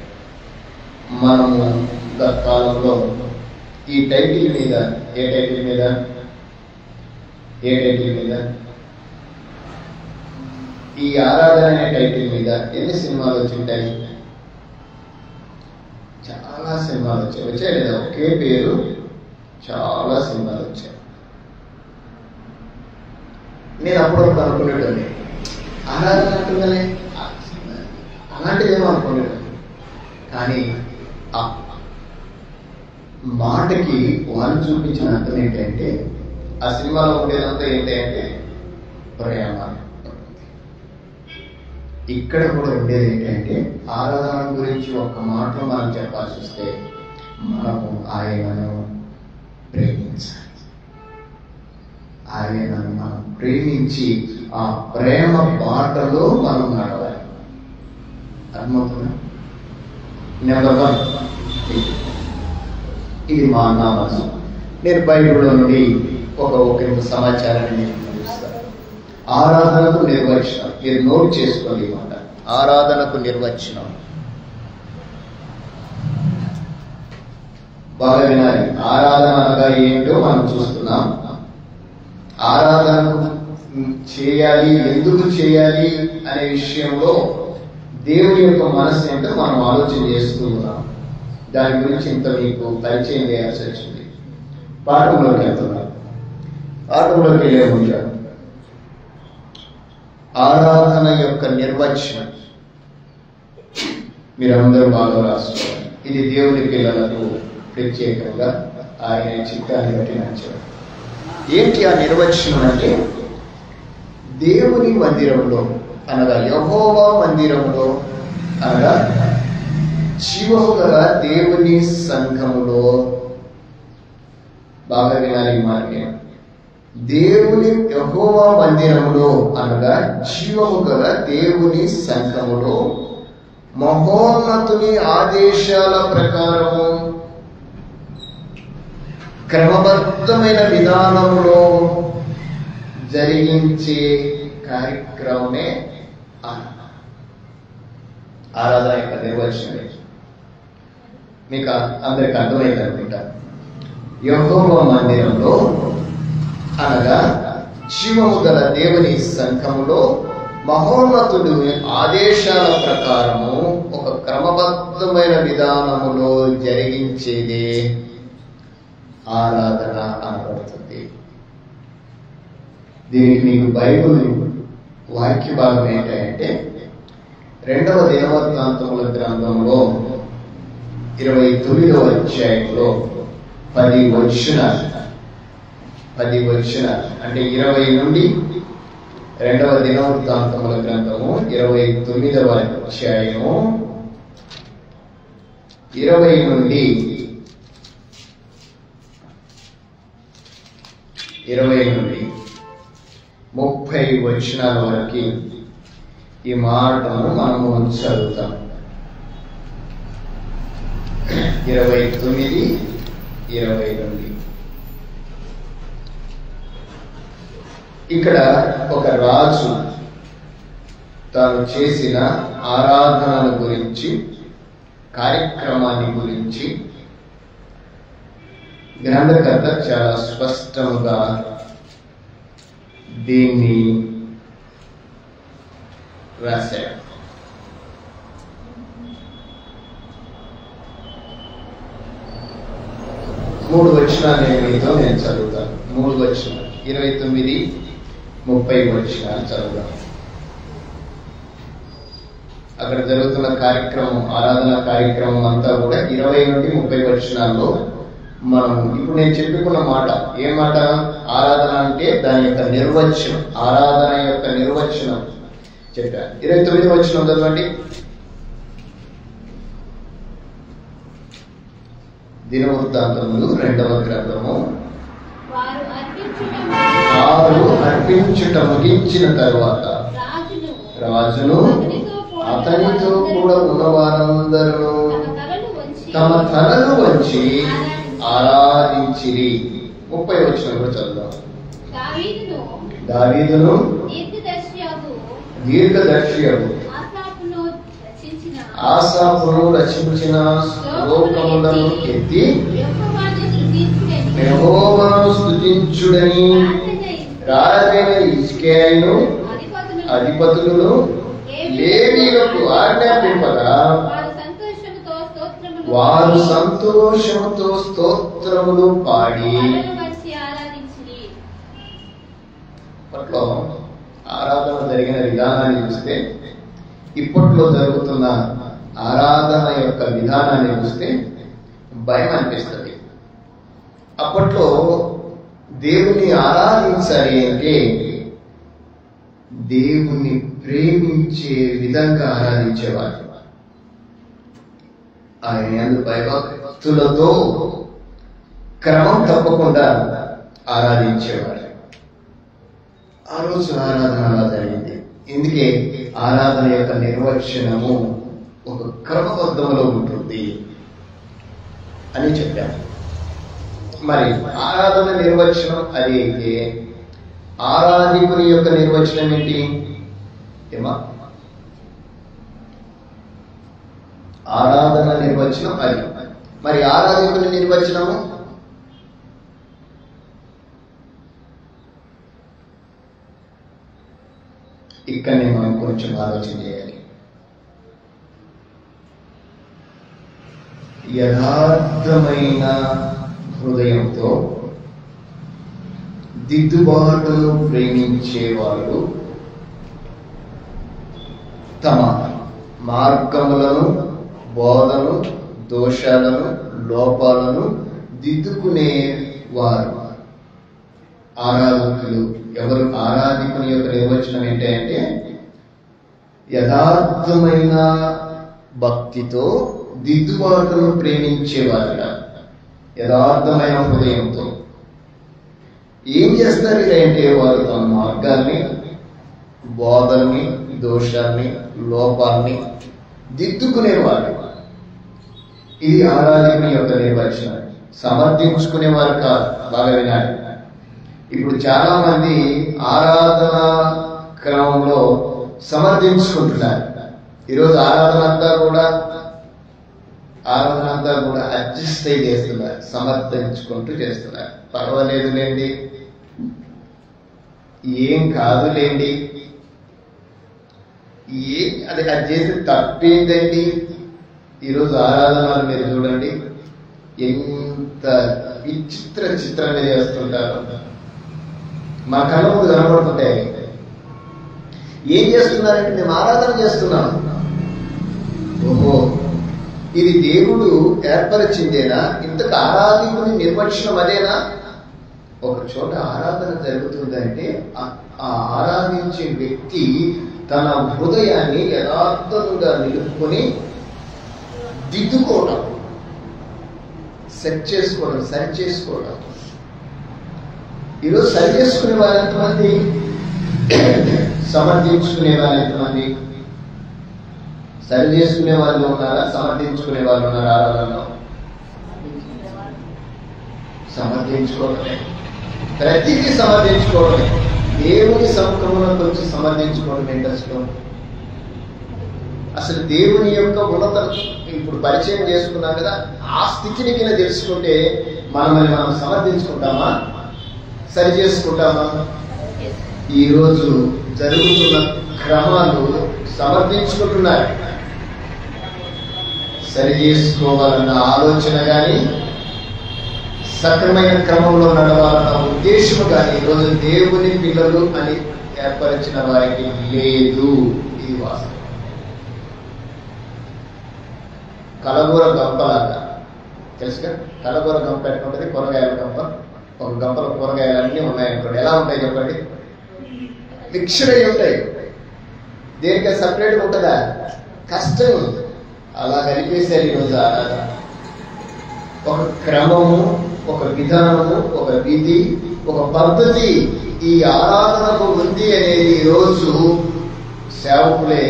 మనము గత కాలంలో ఈ టైటిల్ మీద ఏ టైటిల్ మీద ఈ ఆరాధన అనే టైటిల్ మీద ఎన్ని సినిమాలు వచ్చింటాయి? చాలా సినిమాలు వచ్చాయి లేదా? ఒకే పేరు చాలా సినిమాలు వచ్చాయి. నేను అప్పుడప్పుడు అనుకునేటోని ఆరాధన అంటుందనే అలాంటిదేమో అనుకునేటోని. కానీ ఆ మాటకి వాళ్ళు చూపించిన అర్థం ఏంటంటే ఆ సినిమాలో ఉండేదంతా ఏంటంటే ప్రేమ. ఇక్కడ కూడా ఉండేది ఏంటంటే ఆరాధన గురించి ఒక మాటలో మనం చెప్పాల్సి వస్తే మనము ఆయనను ప్రేమించాలి. ఆయనను మనం ప్రేమించి ఆ ప్రేమ బాటలో మనం నడవాలి. అర్థమవుతుందా? నెంబర్ 1 ఇది మా నామసు. నేను బైబిల్లో నుండి ఒక సమాచారాన్ని మీకు చూపిస్తాను. ఆరాధనకు నిర్వచనం మీరు నోట్ చేసుకోండి. మాట ఆరాధనకు నిర్వచనం బాగా వినాలి. ఆరాధన అనగా ఏంటో మనం చూస్తున్నాం. ఆరాధన చేయాలి, ఎందుకు చేయాలి అనే విషయంలో దేవుని యొక్క మనసు ఏంటో మనం ఆలోచన చేస్తూ ఉన్నాం. దాని గురించి ఇంత మీకు పరిచయం చేయాల్సి వచ్చింది. పాఠంలోకి వెళ్తున్నాం. పాఠంలోకి వెళ్ళే ముందు ఆరాధన యొక్క నిర్వచనం మీరందరూ బాగా రాసుకోవాలి. ఇది దేవుని పిల్లలకు ప్రత్యేకంగా ఆయన చిత్తాన్ని బట్టి నచ్చారు. ఏంటి ఆ నిర్వచనం అంటే దేవుని మందిరంలో అనగా యెహోవా మందిరంలో అనగా జీవము గల దేవుని సంఘములో బాగా వినాలి మాట. దేవుని యెహోవా మందిరములో అనగా జీవము గల దేవుని సంఘములో మహోన్నతుని ఆదేశాల ప్రకారము క్రమబద్ధమైన విధానంలో జరిగించే కార్యక్రమమే ఆరాధన యొక్క నిర్వచనం. మీకు అందరికి అర్థమైంది అనుకుంటా. యెహోవా మందిరంలో అనగా జీవము గల దేవుని సంఘములో మహోన్నతుడు ఆదేశాల ప్రకారము ఒక క్రమబద్ధమైన విధానములో జరిగించేదే ఆరాధన అనబడుతుంది. దీనికి మీకు బైబిల్ వాక్య భాగం ఏంటంటే 2వ దినవృత్తాంతముల గ్రంథంలో 29వ అధ్యాయంలో 10 వచనాలు అంటే 20 నుండి 2వ దినవృత్తాంతముల గ్రంథము 29వ అధ్యాయము 20 నుండి 30 వచనాల వరకు ఈ మాటను మనము చదువుతాం. 29, 20 నుండి. ఇక్కడ ఒక రాజు తాను చేసిన ఆరాధనల గురించి, కార్యక్రమాన్ని గురించి గ్రంథకర్త చాలా స్పష్టంగా దీన్ని రాశాడు. మూడు వచనాలు నేను చదువుతాను. 3 వచనాలు 29, 30 వచనాలు చదువుతాం. అక్కడ జరుగుతున్న కార్యక్రమం, ఆరాధన కార్యక్రమం అంతా కూడా 20 నుండి 30 వచనాల్లో మనం ఇప్పుడు నేను చెప్పుకున్న మాట. ఏ మాట? ఆరాధన అంటే దాని యొక్క నిర్వచనం, ఆరాధన యొక్క నిర్వచనం చెప్పాను. 29 వచనం చదవండి. దినవృత్తాంతములు 2వ గ్రంథము. వారు అర్పించుట ముగించిన తరువాత రాజును అతనితో కూడా ఉన్న వారందరూ తమ తలలు వంచి ఆరాధించిరి. 30 వచనం కూడా చదువుదాం. దావీదును దీర్ఘదర్శియగు ఆసాపును రచించిన శ్లోకములను ఎత్తి యెహోవాను స్తుతించుడని రాజైన హిజ్కియాను అధిపతులను లేవీయులకు ఆజ్ఞాపింపగా వారు సంతోషముతో స్తోత్రములు పాడి అప్పట్లో ఆరాధన జరిగిన విధానాన్ని చూస్తే, ఇప్పట్లో జరుగుతున్న ఆరాధన యొక్క విధానాన్ని చూస్తే భయం అనిపిస్తుంది. అప్పట్లో దేవుణ్ణి ఆరాధించాలి అంటే దేవుణ్ణి ప్రేమించే విధంగా ఆరాధించేవారు. ఆయన భయభక్తులతో క్రమం తప్పకుండా ఆరాధించేవారు. ఆ రోజు ఆరాధన అలా జరిగింది. ఎందుకే? ఆరాధన యొక్క నిర్వచనము ఒక క్రమబద్ధంలో ఉంటుంది అని చెప్పాము. మరి ఆరాధన నిర్వచనం అది అయితే ఆరాధికుని యొక్క నిర్వచనం ఏంటి? ఏమా? ఆరాధన నిర్వచనం అది. మరి ఆరాధికుని నిర్వచనము ఇక్కడనే మనం కొంచెం ఆలోచన చేయాలి. యథార్థమైన హృదయంతో దిద్దుబాటును ప్రేమించేవారు తమ మార్గములను, బోధను, దోషాలను, లోపాలను దిద్దుకునేవారు ఆరాధకులు. ఎవరు? ఆరాధికుని యొక్క నిర్వచనం ఏంటంటే యథార్థమైన భక్తితో దిద్దుబాటును ప్రేమించేవారు. యథార్థమైన హృదయంతో ఏం చేస్తారు అంటే వారు తమ మార్గాన్ని, బోధల్ని, దోషాన్ని, లోపాన్ని దిద్దుకునేవారు. ఇది ఆరాధకుని యొక్క నిర్వచనం. సమర్థించుకునేవారు కాదు. బాగా వినాలి. ఇప్పుడు చాలా మంది ఆరాధన క్రమంలో సమర్థించుకుంటున్నారు. ఈరోజు ఆరాధన అంతా కూడా ఆరాధన అంతా కూడా అడ్జస్ట్ అయి చేస్తున్నారు, సమర్థించుకుంటూ చేస్తున్నారు. పర్వాలేదులేండి, ఏం కాదులేండి, అది చేసి తప్పేందండి. ఈరోజు ఆరాధనలు మీరు చూడండి ఎంత చిత్రంగా చేస్తుంటారు. మా కళ్ళ ముందు కనబడుతుంటాయి. ఏం చేస్తున్నారంటే మేము ఆరాధన చేస్తున్నాం. ఓహో, ఇది దేవుడు ఏర్పరిచిందేనా? ఇంతకు ఆరాధకుని నిర్వచనం అదేనా? ఒక చోట ఆరాధన జరుగుతుందంటే ఆ ఆరాధించే వ్యక్తి తన హృదయాన్ని యథార్థంగా నిలుపుకొని దిద్దుకోవడం, సెట్ చేసుకోవడం, సరి చేసుకోవడం. ఈరోజు సరి చేసుకునే వాళ్ళు ఎంతమంది? సమర్థించుకునే వాళ్ళు ఎంతమంది? సరి చేసుకునే వాళ్ళు ఉన్నారా? సమర్థించుకునే వాళ్ళు ఉన్నారా? ఆరాధనలో సమర్థించుకోవడమే, ప్రతిదీ సమర్థించుకోవడమే. దేవుని సముఖంలోకి వచ్చి సమర్థించుకోవడం ఇంట్రెస్ట్. అసలు దేవుని యొక్క ఉన్నత ఇప్పుడు పరిచయం చేసుకున్నాం కదా, ఆ స్థితిని కింద తెలుసుకుంటే మనల్ని మనం సమర్థించుకుంటామా, సరి చేసుకుంటామా? ఈరోజు జరుగుతున్న క్రమాలు సమర్థించుకుంటున్నారు. సరి చేసుకోవాలన్న ఆలోచన కానీ, సక్రమైన క్రమంలో నడవాలన్న ఉద్దేశము కానీ ఈరోజు దేవుని పిల్లలు అని ఏర్పరిచిన వారికి లేదు. ఇది వాస్తవం. కలగూర గంపలాగా తెలుసుగా, కలగూర గంప ఎట్లుంటుంది? కూరగాయల గంప. ఒక గంపలో కూరగాయలన్నీ ఉన్నాయనుకోండి, ఎలా ఉంటాయి చెప్పండి? మిక్స్డ్ అయి ఉంటాయి. దేనికై సపరేట్గా ఉంటుందా? కష్టం. అలా కలిపేశారు ఈరోజు ఆరాధన. ఒక క్రమము, ఒక విధానము, ఒక విధి, ఒక పద్ధతి ఈ ఆరాధనకు ఉంది అనేది ఈరోజు సేవకులే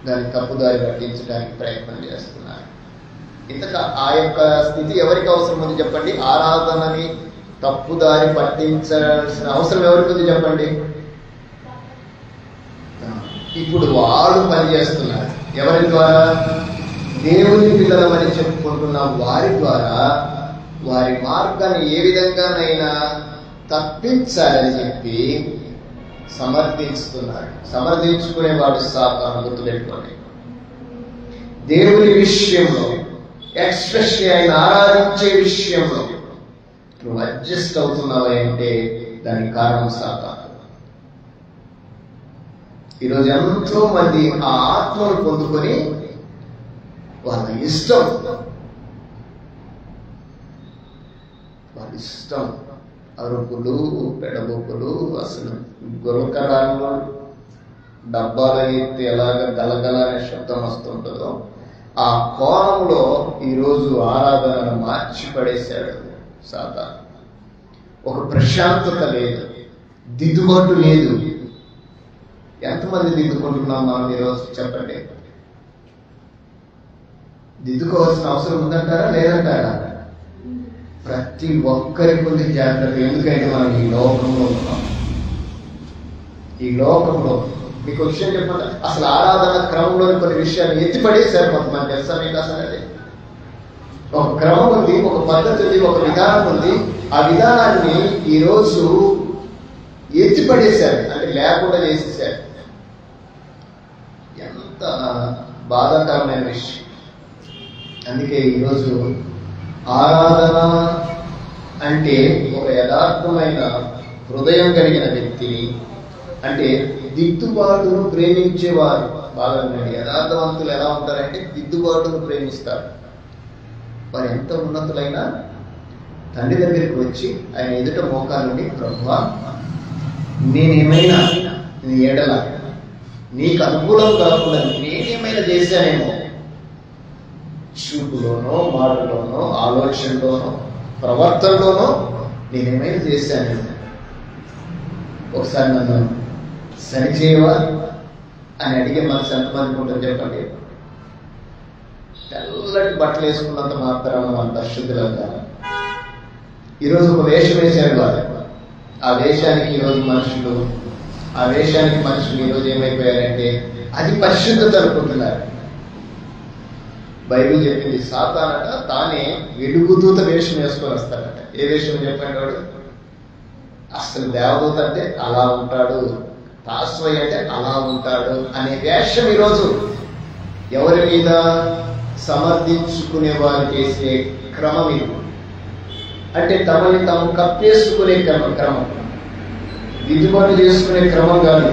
దాన్ని తప్పుదారి పట్టించడానికి ప్రయత్నం చేస్తున్నారు. ఇంతక ఆ యొక్క స్థితి ఎవరికి అవసరం ఉంది చెప్పండి? ఆరాధనని తప్పుదారి పట్టించాల్సిన అవసరం ఎవరికి ఉంది చెప్పండి? ఇప్పుడు వాళ్ళు పనిచేస్తున్నారు. ఎవరి ద్వారా? దేవుని పిల్లలమని చెప్పుకుంటున్న వారి ద్వారా వారి మార్గాన్ని ఏ విధంగానైనా తప్పించాలని చెప్పి సమర్థిస్తున్నారు. సమర్థించుకునేవాడు సాతాను, గుర్తుపెట్టుకోండి. దేవుని విషయంలో, ఎక్స్పెషల్లీ ఆయన ఆరాధించే విషయంలో నువ్వు అడ్జస్ట్ అవుతున్నావా అంటే దానికి కారణం సాతాను. ఈరోజు ఎంతో మంది ఆ ఆత్మను పొందుకొని వాళ్ళ ఇష్టం అరుపులు, పెడబొప్పులు, అసలు గురకరాలు, డబ్బాలు ఎత్తి ఎలాగ గలగల అనే శబ్దం వస్తుంటుందో ఆ కోణంలో ఈరోజు ఆరాధనను మార్చి పడేశాడు సాతాను. ఒక ప్రశాంతత లేదు, దిద్దుబాటు లేదు. ఎంతమంది దిద్దుకుంటున్నాం మనం ఈరోజు చెప్పండి? దిద్దుకోవాల్సిన అవసరం ఉందంటారా లేదంటారా? ప్రతి ఒక్కరి కొద్ది జాగ్రత్త. ఎందుకంటే మనం ఈ లోకంలో ఉన్నాం. ఈ లోకంలో మీకు విషయం చెప్పండి, అసలు ఆరాధన క్రమంలోని కొన్ని విషయాన్ని ఎత్తిపడేశారు కొంతమంది. తెలుసా మీకు? అసలు అది ఒక క్రమం ఉంది, ఒక పద్ధతి ఉంది, ఒక విధానం ఉంది. ఆ విధానాన్ని ఈరోజు ఎత్తిపడేశారు, అంటే లేకుండా చేసేసారు. ఎంత బాధాకరమైన విషయం. అందుకే ఈరోజు ఆరాధన అంటే ఒక యథార్థమైన హృదయం కలిగిన వ్యక్తిని, అంటే దిద్దుబాటును ప్రేమించేవారు. బాగా ఉండండి, యథార్థవంతులు ఎలా ఉంటారంటే దిద్దుబాటును ప్రేమిస్తారు. వారు ఎంత ఉన్నతులైనా తండ్రి దగ్గరికి వచ్చి ఆయన ఎదుట మోకాలుండి, ప్రభువా నేనేమైనా నీ ఎడల నీకు అనుకూలం కాకుండా నేనేమైనా చేశానేమో, చూపులోనో, మాటలోనో, ఆలోచనలోనో, ప్రవర్తనలోనో నేనేమైనా చేశానేమో, ఒకసారి నన్ను సరిచేయవా అని అడిగే మనసు ఎంతమందికి ఉంటుంది చెప్పండి? తెల్లటి బట్టలు వేసుకున్నంత మాత్రాన మన పరిశుద్ధులు కాదు. ఈరోజు ఒక వేషం వేశారు వారు. ఆ వేషానికి ఈరోజు మనుషులు ఈరోజు ఏమైపోయారంటే అది పరిశుద్ధత అనుకుంటున్నారు. బైబిల్ చెప్పింది సాతానట తానే వెలుగుదూత వేషం వేసుకొని వస్తాడట. ఏ వేషం చెప్పండి వాడు? అసలు దేవదూత అంటే అలా ఉంటాడు, పాస్వయ్య అంటే అలా ఉంటాడు అనే వేషం ఈరోజు ఎవరి మీద? సమర్థించుకునే వారు చేసే క్రమం ఇది. అంటే తమని తాము కప్పేసుకునే క్రమం, దిద్దుబాటు చేసుకునే క్రమం కాదు.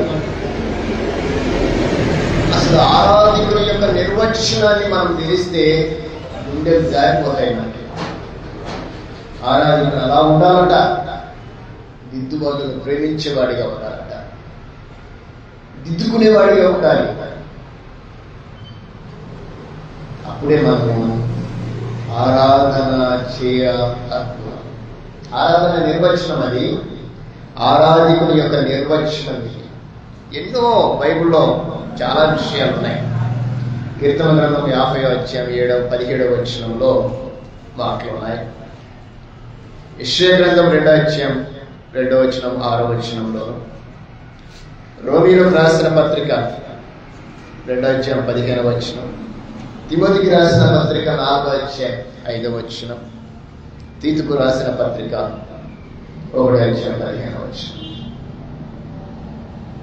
అసలు ఆరాధికుల యొక్క నిర్వచనాన్ని మనం తెలిస్తే గుండెలు జారిపోతాయి. మనకి ఆరాధికులు అలా ఉండాలంట, దిద్దుబాటును ప్రేమించేవాడిగా ఉండాలంట, దిద్దుకునేవాడిగా ఉండాలి. అప్పుడే మనము ఆరాధన చేయగలం. ఆరాధన నిర్వచనం అది, ఆరాధికుల యొక్క నిర్వచనం. ఎన్నో బైబిల్లో చాలా విషయాలు ఉన్నాయి. కీర్తన గ్రంథం 50వ అధ్యాయం 17వ వచనంలో మాటలు ఉన్నాయి. యెషయా గ్రంథం 2వ అధ్యాయం 2వ వచనం 6వ వచనంలో, రోమీయులకు రాసిన పత్రిక 2వ అధ్యాయం 15వ వచనం, తిమోతికి రాసిన పత్రిక 4వ అధ్యాయం 5వ వచనం, తీతుకు రాసిన పత్రిక 1వ అధ్యాయం 15వ వచనం.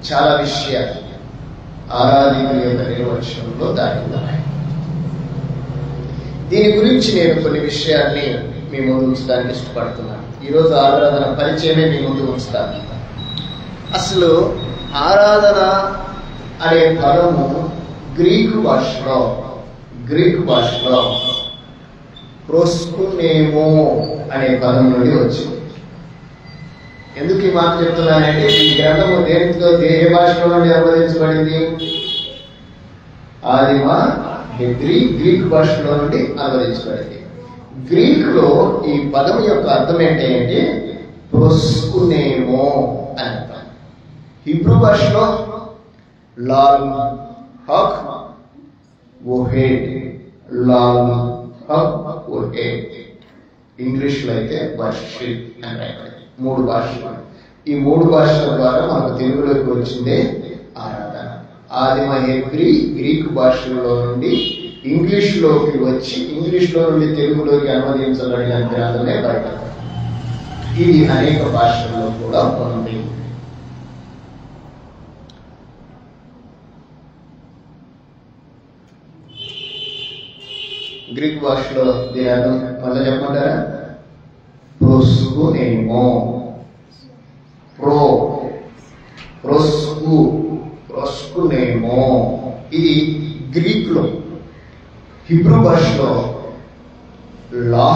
చాలా విషయాలు ఆరాధికుల యొక్క నిర్వచనంలో దాగి ఉన్నాయి. దీని గురించి నేను కొన్ని విషయాన్ని మీ ముందు ఉంచడానికి ఇష్టపడుతున్నాను. ఈరోజు ఆరాధన పరిచయమే మీ ముందు ఉంచుతాను. అసలు ఆరాధన అనే పదము గ్రీకు భాషలో ప్రోస్కునేమో అనే పదం నుండి వచ్చింది. ఎందుకు ఈ మాట చెప్తున్నానంటే, ఈ గ్రంథము ఏ భాషలో నుండి అనువదించబడింది? ఆదిమ హెబ్రీ గ్రీక్ భాషలో నుండి అనువదించబడింది. గ్రీకులో ఈ పదం యొక్క అర్థం ఏంటంటే ప్రోస్కునేమో అని అర్థం. హిబ్రూ భాషలో లాల్ హక్ ఓహెడ్, లాల్ హక్ ఓహెడ్. ఇంగ్లీష్లో అయితే వర్షిప్ అని రాయబడింది. 3 భాషలు. ఈ 3 భాషల ద్వారా మనకు తెలుగులోకి వచ్చిందే ఆరాధన. ఆదిమ హెబ్రీ గ్రీకు భాషల్లో నుండి ఇంగ్లీష్లోకి వచ్చి, ఇంగ్లీష్లో నుండి తెలుగులోకి అనువదించబడిన గ్రంథమే బైబిల్. ఇది అనేక భాషల్లో కూడా ఉంది. గ్రీక్ భాషలో దీని అర్థం మళ్ళీ చెప్పమంటారా? ప్రోస్కునేమో, ప్రోస్కునేమో. ఇది గ్రీక్లో. హిబ్రూ భాషలో లా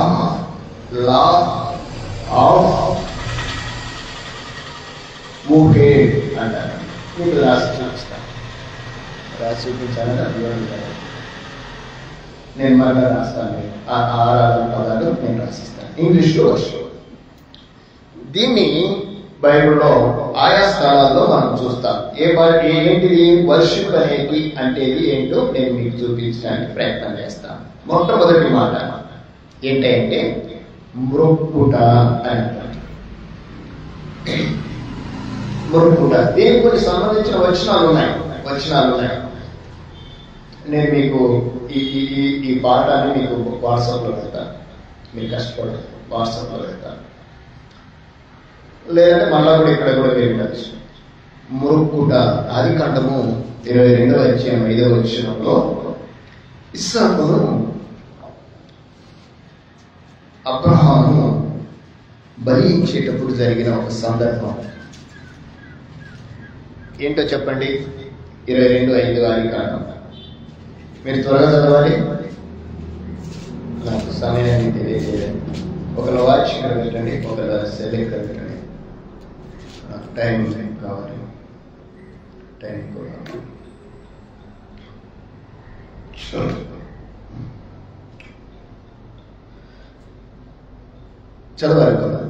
ఆఫ్ ఓహెడ్ అంటారు. మీకు రాసి చూపిస్తాను. రాసి చూపించాలని అభిప్రాయం. నేను మళ్ళీ రాస్తాను. ఆ ఆరాధన పదాలు నేను రాసిస్తాను ఇంగ్లీష్లో వర్షం. దీన్ని బైబిల్లో ఆయా స్థలాల్లో మనం చూస్తాం. ఏంటిది వర్షిప్ అనేది అంటేది ఏంటో నేను మీకు చూపించడానికి ప్రయత్నం చేస్తాను. మొట్టమొదటి మాట ఏంటంటే మ్రొక్కుట అని అంటారు. మ్రొక్కుట దీనికి కొన్ని సంబంధించిన వచనాలు ఉన్నాయి. నేను మీకు ఈ పాఠాన్ని మీకు వాట్సాప్లో పెడతాను. మీరు కష్టపడదు వాట్సాప్లో పెడతాను. లేదంటే మళ్ళా కూడా ఇక్కడ కూడా వెళ్ళచ్చు. మ్రొక్కుట ఆదికాండము 22వ అధ్యాయం 5వ వచనంలో ఇస్సాకును అబ్రహాము బలి ఇచ్చేటప్పుడు జరిగిన ఒక సందర్భం ఏంటో చెప్పండి. 22:5 ఆదికాండం. మీరు త్వరగా చదవాలి, నాకు సమయాన్ని తెలియజేయండి. ఒకళ్ళ వాచ్ ఇక్కడ పెట్టండి, ఒకళ్ళ సెల్ ఇక్కడ పెట్టండి. నాకు టైం కావాలి, టైం కూడా చదవాలి కదా.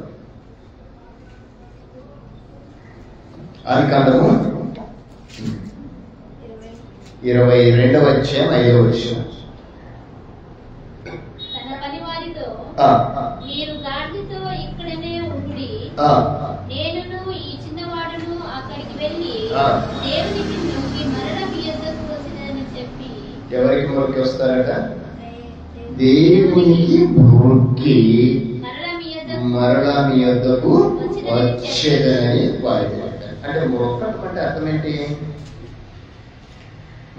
ఆదికాండము 22వ అధ్యాయం 5వ వచనం. తన పనివారితో మీరు గాడిదతో ఇక్కడనే ఉండి నేనును ఈ చిన్నవాడును అక్కడికి వెళ్ళి దేవునికి మొక్కి మరల మీ యొద్దకు వచ్చినని చెప్పి. ఎవరికి మొక్కి వస్తారట? దేవునికి మొక్కి మరలా మీ యొద్దకు వచ్చేదని వాయిదాడు. అంటే మొక్కటం అంటే అర్థం ఏంటి?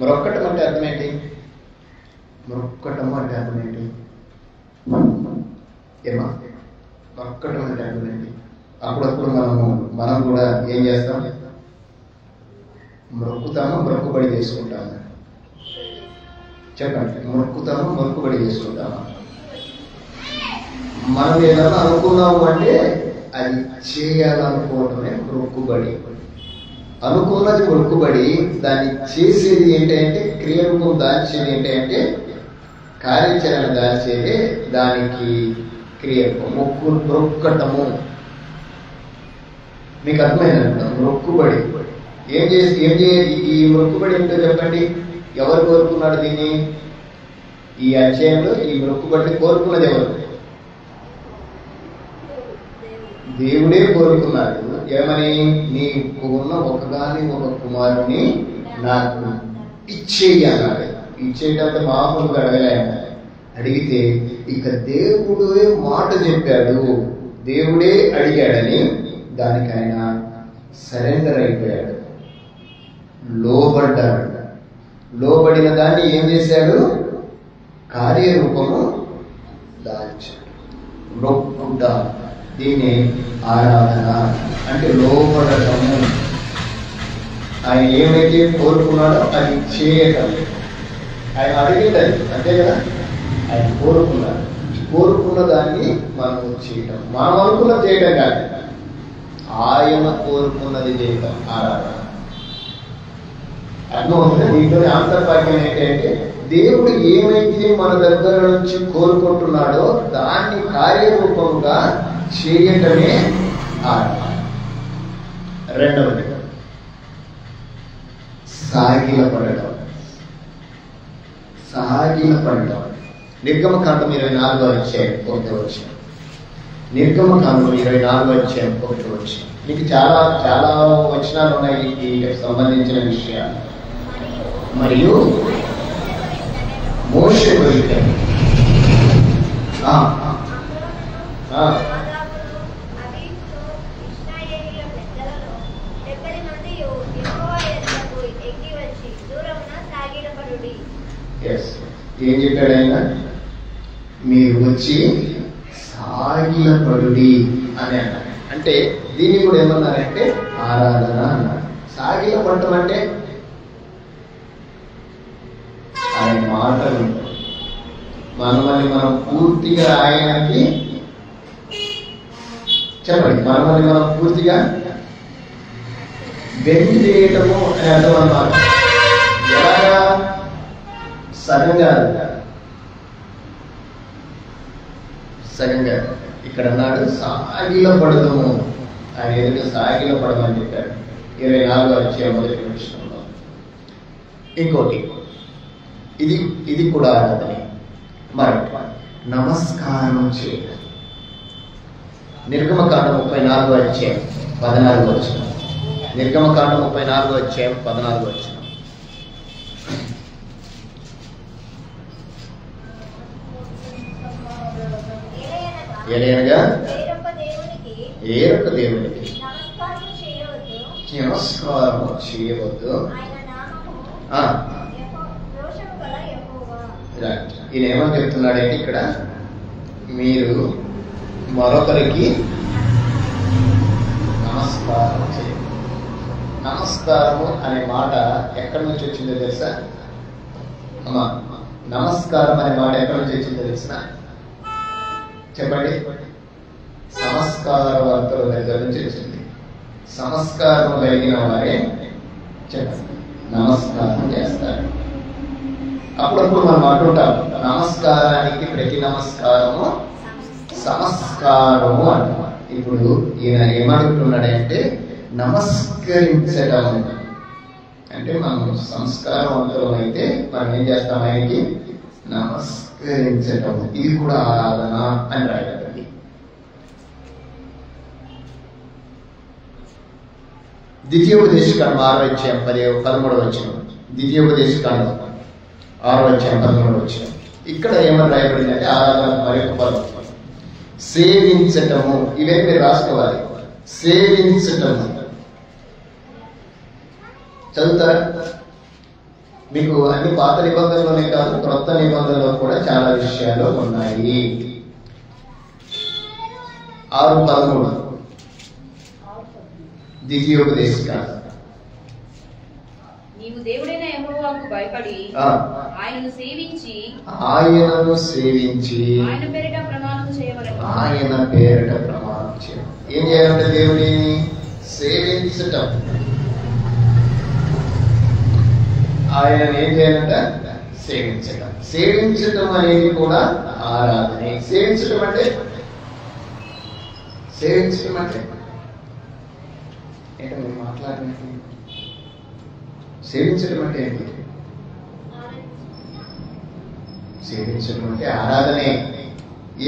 మొక్కటం అంటే అర్థం ఏంటి? మొక్కటం అంటే అర్థం ఏంటి? ఏమా మొక్కటం అంటే అర్థం ఏంటి? అప్పుడప్పుడు మనం కూడా ఏం చేస్తాం? మొక్కుతామా, మొక్కుబడి చేసుకుంటామా? చెప్పండి. మొక్కుతామా, మొక్కుబడి చేసుకుంటామా? మనం ఏదైనా అనుకున్నాము అంటే అది చేయాలనుకోవటమే మొక్కుబడి. అనుకున్నది మొక్కుబడి. దాన్ని చేసేది ఏంటంటే, క్రియరూపం దాల్చేది ఏంటంటే, కార్యాచరణ దాల్చేది దానికి క్రియరూపం. మొక్కటము మీకు అర్థమైందంట. మొక్కుబడి ఏం చేసి ఈ మొక్కుబడి ఏంటో చెప్పండి. ఎవరు కోరుకున్నాడు దీన్ని? ఈ అధ్యాయంలో ఈ మొక్కుబడిని కోరుకున్నది ఎవరు? దేవుడే కోరుకున్నాడు. ఏమని? నీకు ఉన్న ఒకగాని ఒక కుమారుని నాకు ఇచ్చేయి అన్నాడు. ఇచ్చేటంటే మామూలుగా అడగలేము. అడిగితే ఇక దేవుడే మాట చెప్పాడు. దేవుడే అడిగాడని దానికి ఆయన సరెండర్ అయిపోయాడు, లోబడ్డాడు. లోబడిన దాన్ని ఏం చేశాడు? కార్యరూపము దాల్చాడు. మొక్కుట, దీన్ని ఆరాధన అంటే లోబడటము. ఆయన ఏమైతే కోరుకున్నాడో అది చేయటం. ఆయన అడిగేది అంతే కదా. ఆయన కోరుకున్నాడు. కోరుకున్న దాన్ని మనం చేయటం. మనం అనుకున్నది చేయటం కాదు, ఆయన కోరుకున్నది చేయటం ఆరాధన. అర్థమవుతుంది. దీంట్లోని అంతర్వాక్యం ఏంటంటే, దేవుడు ఏమైతే మన దగ్గర నుంచి కోరుకుంటున్నాడో దాన్ని కార్యరూపంగా చేయటమే ఆరాధన. రెండవది సాగిలపడటం. సాగిలపడటం. నిర్గమకాండం 24వ అధ్యాయం 1వ వచనం. నిర్గమకాండం 24వ అధ్యాయం 1వ వచనం. మీకు చాలా చాలా వచనాలు ఉన్నాయి వీటికి సంబంధించిన విషయాలు. మరియు మోషే దొరికాడు. ఏం చెప్పాడు ఆయన? మీరు వచ్చి సాగిలపడుడి అని అన్నాడు. అంటే దీన్ని కూడా ఏమన్నారంటే ఆరాధన అన్నాడు. సాగిలపడటం అంటే ఆయన మాటలు మనమని మనం పూర్తిగా ఆయనకి చెప్పండి. మనమని మనం పూర్తిగా బెండ్ చేయటము అని అర్థం అన్నమాట. ఎలాగా? సగంగా ఇక్కడ అన్నాడు సాగిలపడదము. ఆయన ఎదుట సాగిలపడమని చెప్పాడు 24వ అధ్యాయం 1వ వచనంలో. ఇంకోటి ఇది కూడా ఆరాధనే. మరొక నమస్కారం చేయడం. నిర్గమకాండం 34వ అధ్యాయం 14వ వచనం. నిర్గమకాండం 34వ అధ్యాయం 14వ వచనం. ఏలయనగా ఏరొక దేవునికి నమస్కారం చేయవద్దు. ఈయన ఏమని చెప్తున్నాడంటే, ఇక్కడ మీరు మరొకరికి నమస్కారం చేయండి. నమస్కారము అనే మాట ఎక్కడి నుంచి వచ్చిందో తెలుసా అమ్మా? నమస్కారం అనే మాట ఎక్కడి నుంచి వచ్చిందో తెలుసా? చెప్పండి. సంస్కారవంతుల దగ్గర నుంచి వచ్చింది. సంస్కారం కలిగిన వారే చెప్పండి నమస్కారం చేస్తారు. అప్పుడప్పుడు మనం అంటుంటాం నమస్కారానికి ప్రతి నమస్కారము సంస్కారము అంటాం. ఇప్పుడు ఈయన ఏమడుగుతున్నాడంటే నమస్కరించడం అంటే మనం సంస్కారవంతులం అయితే మనం ఏం చేస్తాం? ఆయనకి నమస్కరించటం. ఇది కూడా ఆరాధన అని రాయబడింది. ద్వితీయోపదేశకాండం 6వ అధ్యాయం 13వ వచనం. ద్వితీయోపదేశకాండం 6వ అధ్యాయం 13వ వచనం. ఇక్కడ ఏమని రాయబడిందంటే ఆరాధన మరొక పదం సేవించటము. ఇవే మీరు రాసుకోవాలి. సేవించటము చదువుతారా? మీకు అన్ని పాత నిబంధనలోనే కాదు, క్రొత్త నిబంధనలో కూడా చాలా విషయాలు ఉన్నాయి. 6:13 ద్వితీయోపదేశకాండం. నీవు దేవుడైన యెహోవాకు భయపడి ఆయనను సేవించి ఆయన పేరిట ప్రమాణం చేయవలెను. ఆయన పేరిట ప్రమాణం చేయాలి. ఏం చేయాలంటే దేవుడిని సేవించటం. ఆయన ఏం చేయాలంట? సేవించటం. సేవించటం అనేది కూడా ఆరాధనే. సేవించటం అంటే ఏంటో మీరు మాట్లాడినట్టు. సేవించడం అంటే ఏంటి? సేవించడం అంటే ఆరాధనే.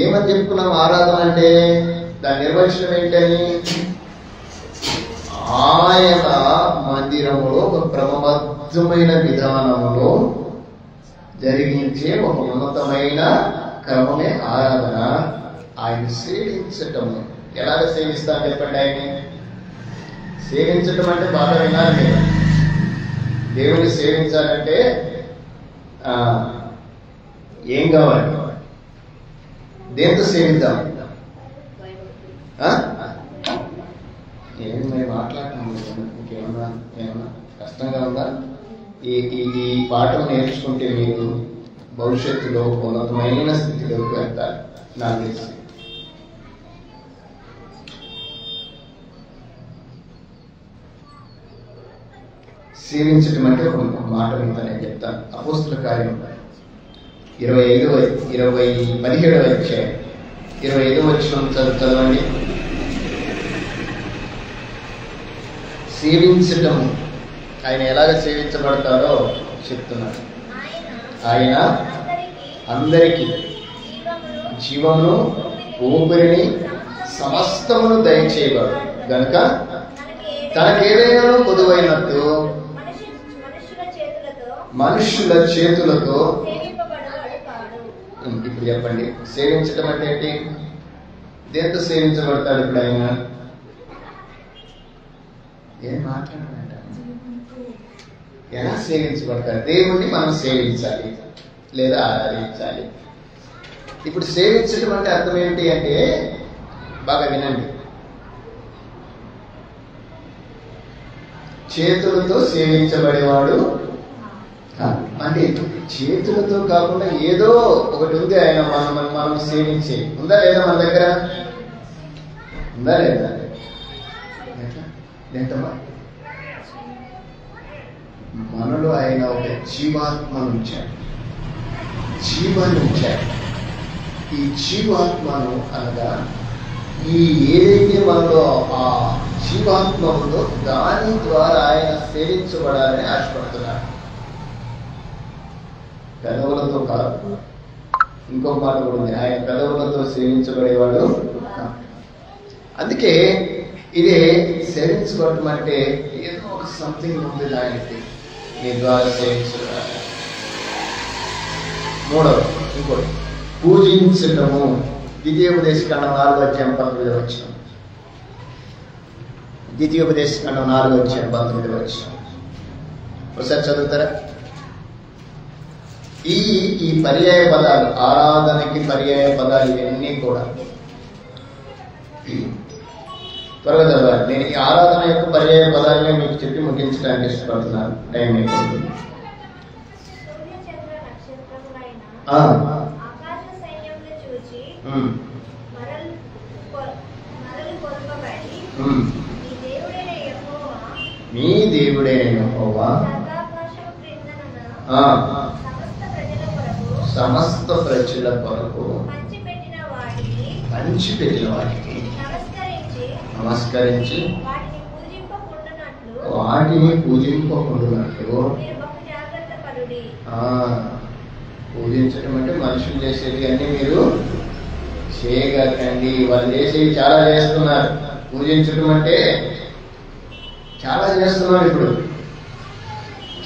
ఏమని చెప్పుకున్నాం? ఆరాధన అంటే దాని నిర్వచనం ఏంటని? ఆయన మందిరములో ఒక క్రమబద్ధమైన విధానంలో జరిగించే ఒక ఉన్నతమైన క్రమమే ఆరాధన. ఆయన సేవించటము. ఎలాగ సేవిస్తాను చెప్పండి. ఆయన్ని సేవించటం అంటే బాగా వినాలి మీరు. దేవుని సేవించాలంటే ఏం కావాలి? దేంతో సేవిద్దాం? ఏమి మేము మాట్లాడుతున్నాము? ఇంకేమన్నా కష్టంగా ఉందా? ఈ పాఠం నేర్చుకుంటే మీరు భవిష్యత్తులో ఉన్నతమైన స్థితిలోకి వెళ్తారు. నాకు తెలిసి సేవించటం అంటే ఒక మాట మీద నేను చెప్తాను. అపోస్తుల కార్యం 17వ అధ్యాయం 25వ వచనం చదవండి. సేవించటము, ఆయన ఎలాగ సేవించబడతారో చెప్తున్నాడు. ఆయన అందరికీ జీవమును ఊపిరిని సమస్తమును దయచేయబడు గనుక తనకేదైనా కొదువైనట్టు మనుషుల చేతులతో. ఇప్పుడు చెప్పండి, సేవించటం అంటే ఏంటి? దేంతో సేవించబడతాడు ఇప్పుడు ఆయన? ఏం మాట్లాడాలంట? ఎలా సేవించబడతాడు? దేవుణ్ణి మనం సేవించాలి లేదా ఆరాధించాలి. ఇప్పుడు సేవించడం అంటే అర్థం ఏంటి అంటే బాగా వినండి. చేతులతో సేవించబడేవాడు అంటే చేతులతో కాకుండా ఏదో ఒకటి ఉంది ఆయన మనం సేవించే. ఉందా లేదా? మన దగ్గర ఉందా లేదా? లేదమ్మా. మనలో ఆయన ఒక జీవాత్మను ఉంచాడు. జీవాన్ని ఉంచాడు. ఈ జీవాత్మను అనగా ఈ ఏదైతే మనలో ఆ జీవాత్మ ఉందో దాని ద్వారా ఆయన సేవించబడాలని ఆశపడుతున్నాడు. పెదవులతో కాదు. ఇంకొక మాట కూడా ఉంది, ఆయన పెదవులతో సేవించబడేవాడు. అందుకే ఇదే సేవించబడటం అంటే ఏదో ఒక సంథింగ్ ఉంది ఆయనకి మీ ద్వారా సేవించబడాలి. మూడవది ఇంకోటి పూజించటము. ద్వితీయోపదేశకాండం 4వ అధ్యాయం 19వ వచనం. ద్వితీయోపదేశకాండం 4వ అధ్యాయం 19వ వచనం ఒకసారి చదువుతారా? ఈ పర్యాయ పదాలు, ఆరాధనకి పర్యాయ పదాలు ఇవన్నీ కూడా త్వరగా చదవాలి. నేను ఈ ఆరాధన యొక్క పర్యాయ పదాలనే మీకు చెప్పి ముగించడానికి ఇష్టపడుతున్నాను. టైం అయిపోతుంది. మీ దేవుడైన యెహోవా సమస్త ప్రజల కొరకు పంచిపెట్టిన వాటికి నమస్కరించి వాటిని పూజింపకుండునట్లు. పూజించడం అంటే మనుషులు చేసేది అన్ని మీరు చేయగలకండి. వాళ్ళు చేసేవి చాలా చేస్తున్నారు. పూజించడం అంటే చాలా చేస్తున్నారు. ఇప్పుడు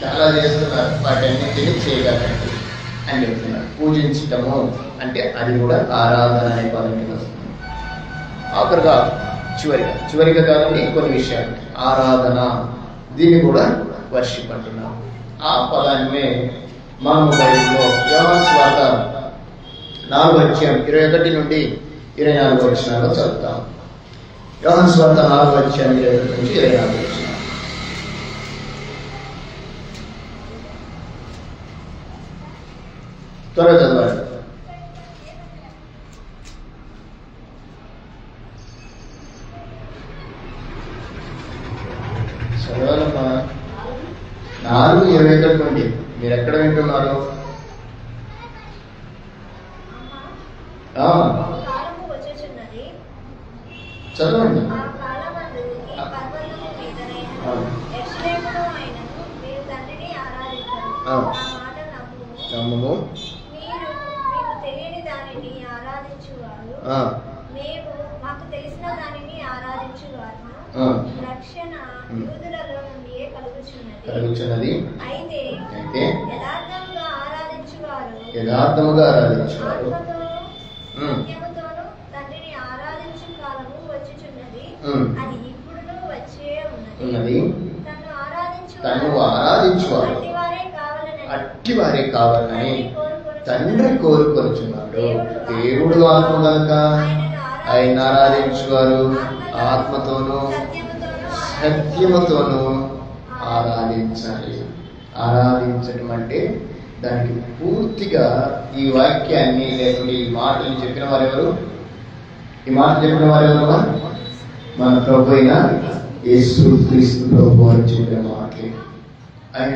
చాలా చేస్తున్నారు. వాటన్నిటిని చేయగలకండి. అని చెప్తున్నారు. పూజించటము అంటే అది కూడా ఆరాధన అనే పదం కింద వస్తుంది. ఆఖరుగా చివరిగా కాదండి, కొన్ని విషయాలు ఆరాధన, దీన్ని కూడా వర్షిప్ అంటున్నారు. ఆ పదాన్నే మనం బైబిల్లో యోహాను సువార్త 4:21 నుండి 24 వచనాల్లో చదువుతాం. యోహాను సువార్త 4:21 నుంచి 24 వచనాలు. త్వరగా చదవాలి. చదవాలమ్మా. 4:21 నుండి. మీరు ఎక్కడ వింటున్నారు? చదవండి. నమ్ముము. కలుగుచున్నది. అయితే యథార్థముగా ఆరాధించువారు ఉన్నది. తను ఆరాధించువారు అట్టివారే కావాలని తండ్రి కోరుకొనుచున్నాడు. దేవుడు ఆత్మ కనుక ఆయన ఆరాధించువారు ఆత్మతోనూ సత్యముతోనూ ఆరాధించాలి. ఆరాధించడం అంటే దానికి పూర్తిగా ఈ వాక్యాన్ని లేకుంటే ఈ మాటలు చెప్పిన వారెవరు? ఈ మాట చెప్పిన వారెవరు? మన ప్రభు అయిన యేసుక్రీస్తు ప్రభు అని చెప్పిన మాటలు. ఆయన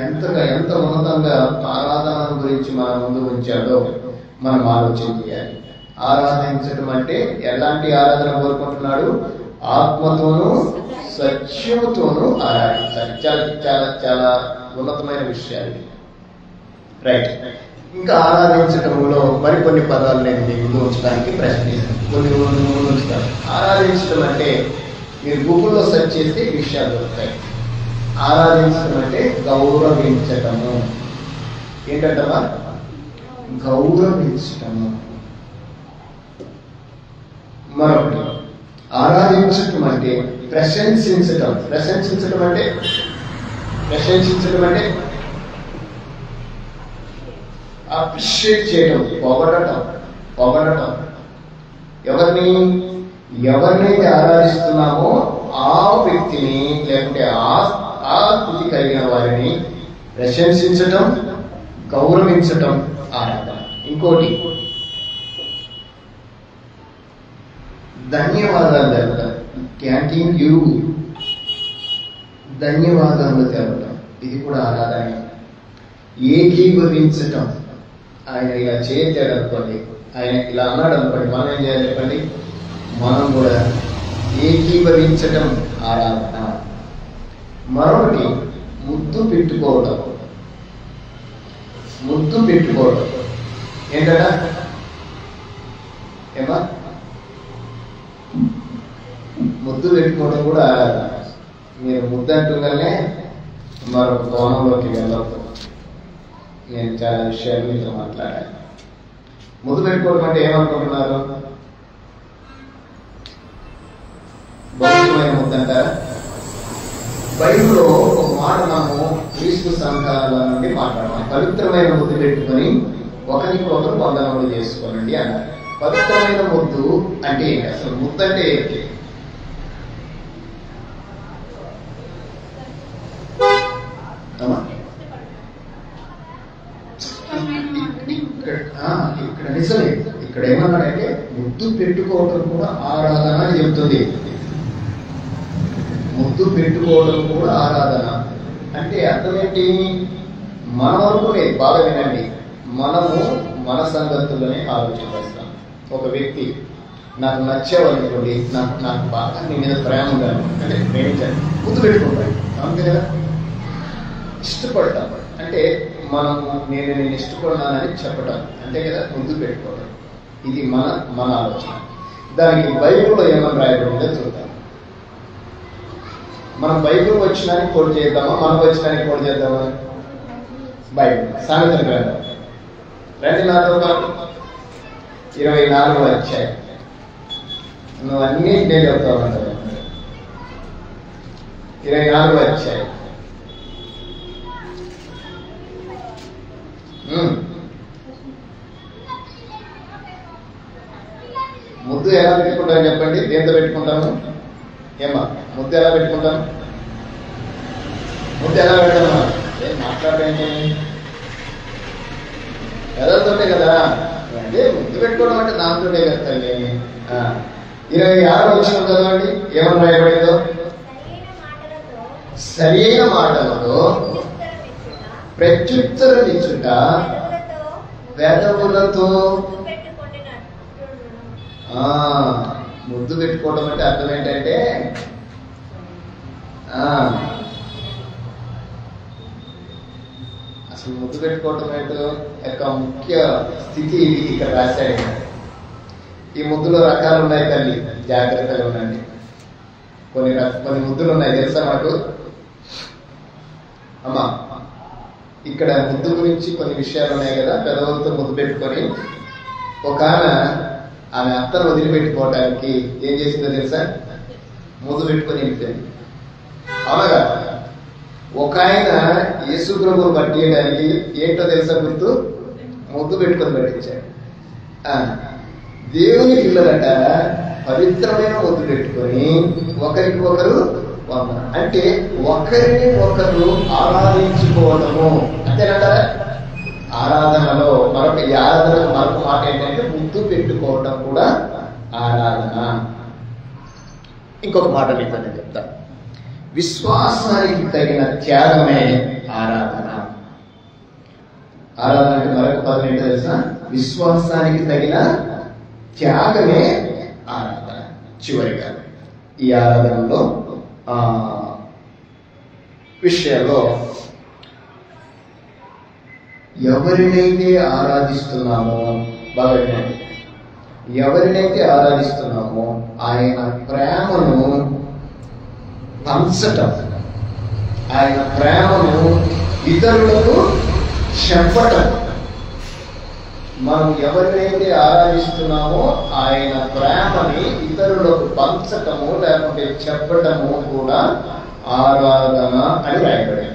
ఎంత ఉన్నతంగా ఆరాధన గురించి మన ముందు ఉంచాడో మనం ఆలోచన చేయాలి. ఆరాధించడం అంటే ఎలాంటి ఆరాధన కోరుకుంటున్నాడు? ఆత్మతోనూ సత్యముతోనూ ఆరాధించాలి. చాలా చాలా చాలా ఉన్నతమైన విషయాలు. రైట్. ఇంకా ఆరాధించటంలో మరికొన్ని పదాలు నేను మీ ముందు ఉంచడానికి ప్రయత్నిస్తాను. కొన్ని ముందు ఉంచుతాను. ఆరాధించడం అంటే మీరు గూగుల్లో సెర్చ్ చేస్తే విషయాలు దొరుకుతాయి. ఆరాధించడం అంటే గౌరవించటము. ఏంటంటమ్మా? గౌరవించటము. మరొకటి ఆరాధించటం అంటే ప్రశంసించటం. ప్రశంసించటం అంటే అప్రిషియేట్ చేయటం, పొగడటం. ఎవరినైతే ఆరాధిస్తున్నామో ఆ వ్యక్తిని లేకుంటే ఆ స్థితి కలిగిన వారిని ప్రశంసించటం, గౌరవించటం ఆరాధన. ఇంకోటి ధన్యవాదాలు తెలపడం. థ్యాంకింగ్ యూ, ధన్యవాదాలు తెలపడం, ఇది కూడా ఆరాధన. ఏకీభవించటం. ఆయన ఇలా చేశాడు అనుకోండి, ఆయన ఇలా అన్నాడు అనుకోండి, మనం ఏం చేయాలి చెప్పండి? మనం కూడా ఏకీభవించటం ఆరాధన. మరొకటి ముద్దు పెట్టుకోవడం. ఏంటట? ఏమా? ముద్దు పెట్టుకోవడం కూడా ఆరాధన. మీరు ముద్దు అంటుండగానే మరొక కోణంలోకి వెళ్ళవద్దు. నేను చాలా విషయాలు మీతో మాట్లాడాను. ముద్దు పెట్టుకోవడం అంటే ఏమనుకుంటున్నారు? భౌతికమైన ముద్దు అంటారా? బైబిల్లో ఒక మాట మనము క్రీస్తు సంఘాల నుండి మాట్లాడతాం. పవిత్రమైన ముద్దు పెట్టుకొని ఒకరికొకరు వందనములు చేసుకోనండి అన్నారు. పవిత్రమైన ముద్దు అంటే ఏంటి? అసలు ముద్దు అంటే ఏంటి? ఇక్కడ నిజమే. ఇక్కడ ఏమన్నాడంటే ముద్దు పెట్టుకోవడం కూడా ఆరాధన అని చెబుతుంది. ముద్దు పెట్టుకోవడం కూడా ఆరాధన అంటే అర్థం ఏంటి? మన వరకు లేదు. బాగా వినండి. మనము మన సంగతులనే ఆలోచన చేస్తాం. ఒక వ్యక్తి నాకు నచ్చేవాళ్ళనుకోండి, నాకు బాగా నీ మీద ప్రేమ ఉండాలి అంటే ప్రేమించాలి, ముద్దు పెట్టుకుంటాను. అంతే కదా? ఇష్టపడతాం అంటే నేను ఇష్టపడినానని చెప్పడం, అంతే కదా? ముద్దు పెట్టుకోవడం. ఇది మన ఆలోచన. దానికి బైబిల్లో ఏమని రాయబడిందో చూద్దాం. మనం బైబిల్ వచ్చినానికి కోడ్ చేద్దామా, మనకు వచ్చినానికి కోడ్ చేద్దామా? బైబిల్ సామెతల గ్రంథం రండి నాతో పాటు 24వ అధ్యాయం. నువ్వు అన్నీ నేను చెప్తా ఉంటాను. 24వ అధ్యాయం. ముద్దు ఎలా పెట్టుకుంటాను చెప్పండి. దేంతో పెట్టుకుంటాను? ఏమా ముద్దు ఎలా పెట్టుకుంటాను? ముద్దు ఎలా పెడతాను? ఏం మాట్లాడండి, పెదలతోటే కదా. అంటే ముద్దు పెట్టుకోవడం అంటే నాతోటే కదా తల్లి. 26వ వచనం చదవండి. ఏమని రాయబడిందో? సరైన మాటలతో ప్రత్యుత్తరం ఇచ్చుట పెదవులతో. ముద్దు పెట్టుకోవడం అంటే అర్థం ఏంటంటే అసలు ముద్దు పెట్టుకోవడం యొక్క ముఖ్య స్థితి ఇది ఇక్కడ రాశాడు. ఈ ముద్దులో రకాలు ఉన్నాయి తల్లి, జాగ్రత్తగా ఉండండి. కొన్ని ముద్దులు ఉన్నాయి తెలుసా మాకు? అమ్మా ఇక్కడ ముద్దు గురించి కొన్ని విషయాలు ఉన్నాయి కదా. పెదవులతో ముద్దు పెట్టుకొని ఒక ఆమె అత్తను వదిలిపెట్టుకోవడానికి ఏం చేసిందో తెలుసా? ముద్దు పెట్టుకొని వెళ్ళిపోయింది. అవునగా ఒక ఆయన యేసు ప్రభువును పట్టియడానికి ఏంటో తెలుసా గుర్తు? ముద్దు పెట్టుకొని పట్టించాడు. దేవుని పిల్లలట పవిత్రమైన ముద్దు పెట్టుకొని ఒకరికి ఒకరు అంటే ఒకరిని ఒకరు ఆరాధించుకోవటము అంతేనంటారా? ఆరాధనలో ఈ ఆరాధనకు మరొక మాట ఏంటంటే ముద్దు పెట్టుకోవటం కూడా ఆరాధన. ఇంకొక మాట మీతో నేను చెప్తాను. విశ్వాసానికి తగిన త్యాగమే ఆరాధన. ఆరాధన అంటే మరొక పదం ఏంటో తెలుసా? విశ్వాసానికి తగిన త్యాగమే ఆరాధన. చివరిగా ఈ ఆరాధనలో విషయంలో ఎవరినైతే ఆరాధిస్తున్నామో బాగా ఎవరినైతే ఆరాధిస్తున్నామో ఆయన ప్రేమను పంచటం, ఆయన ప్రేమను ఇతరులకు చెప్పటం. మనం ఎవరినైతే ఆరాధిస్తున్నామో ఆయన ప్రేమని ఇతరులకు పంచటము లేకుంటే చెప్పటము కూడా ఆరాధన అని రాయబడింది.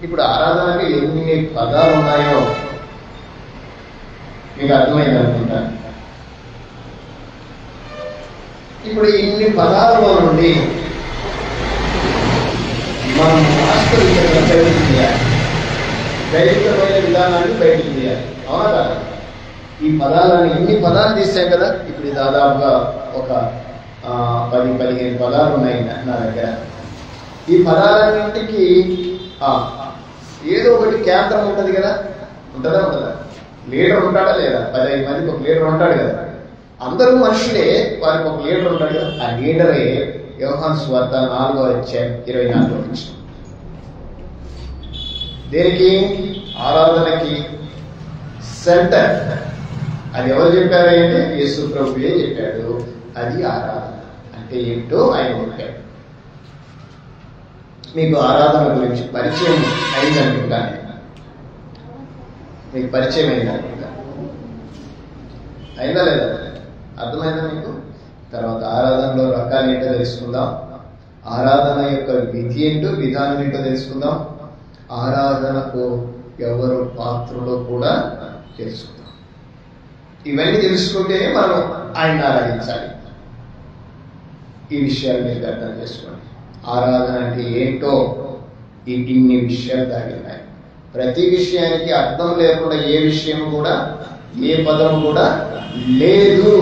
ఇప్పుడు ఆరాధనకి ఎన్ని పదాలు ఉన్నాయో మీకు అర్థమైంది అనుకుంటా. ఇప్పుడు ఇన్ని పదాలలో నుండి మనం వాస్తవికంగా బయటికి తీయాలి, దైవికమైన విధానాన్ని బయటికి తీయాలి. అవునా కదా? ఈ పదాలని ఇన్ని పదాలు తీసాం కదా. ఇప్పుడు దాదాపుగా ఒక 10-15 పదాలు ఉన్నాయి నా దగ్గర. ఈ పదాలన్నింటికి ఏదో ఒకటి కేంద్రం ఉంటుంది కదా. ఉంటుందా? లీడర్ ఉంటాడా లేదా? 15 మందికి ఒక లీడర్ ఉంటాడు కదా. అందరూ మనుషులే, వారికి ఒక లీడర్ ఉంటాడు కదా. ఆ లీడరే యోహాను సువార్త 4వ అధ్యాయం 24వ వచనం. దేనికి? ఆరాధనకి సెంటర్. అది ఎవరు చెప్పారు అంటే యేసు ప్రభువే చెప్పాడు. అది ఆరాధన అంటే ఏంటో ఆయన చెప్పాడు. మీకు ఆరాధన గురించి పరిచయం అయిందనుకుంటాను. మీకు పరిచయం అయిందనుకుంటా. అయిందా లేదా? అర్థమైందా మీకు? తర్వాత ఆరాధనలో రకాలు ఏంటో తెలుసుకుందాం. ఆరాధన యొక్క విధి ఏంటో, విధానం ఏంటో తెలుసుకుందాం. ఆరాధనకు ఎవరు పాత్రలో కూడా తెలుసుకుందాం. ఇవన్నీ తెలుసుకుంటేనే మనం ఆయన ఆరాధించాలి. ఈ విషయాలు మీరు అర్థం చేసుకోండి. ఆరాధన అంటే ఏంటో ఇన్ని విషయాలు దాగి ఉన్నాయి. ప్రతి విషయానికి అర్థం లేకుండా ఏ విషయం కూడా, ఏ పదం కూడా లేదు.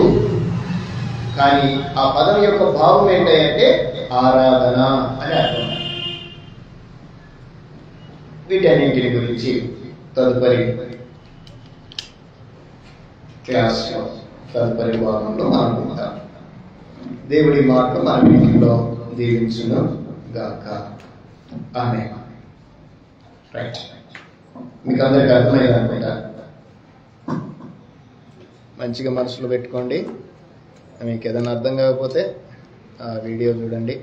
కానీ ఆ పదం యొక్క భావం ఏంటంటే ఆరాధన అని అర్థం. వీటన్నింటిని గురించి తదుపరి క్లాస్లో, తదుపరి భాగంలో మనం ఉంటాం. దేవుడి మాటలు మన వీటిలో దీవించును గాక. ఆమేన్. రైట్, మీకు అందరికీ అర్థమైంది అనుకుంటా. మంచిగా మనసులో పెట్టుకోండి. మీకు ఏదైనా అర్థం కాకపోతే ఆ వీడియో చూడండి.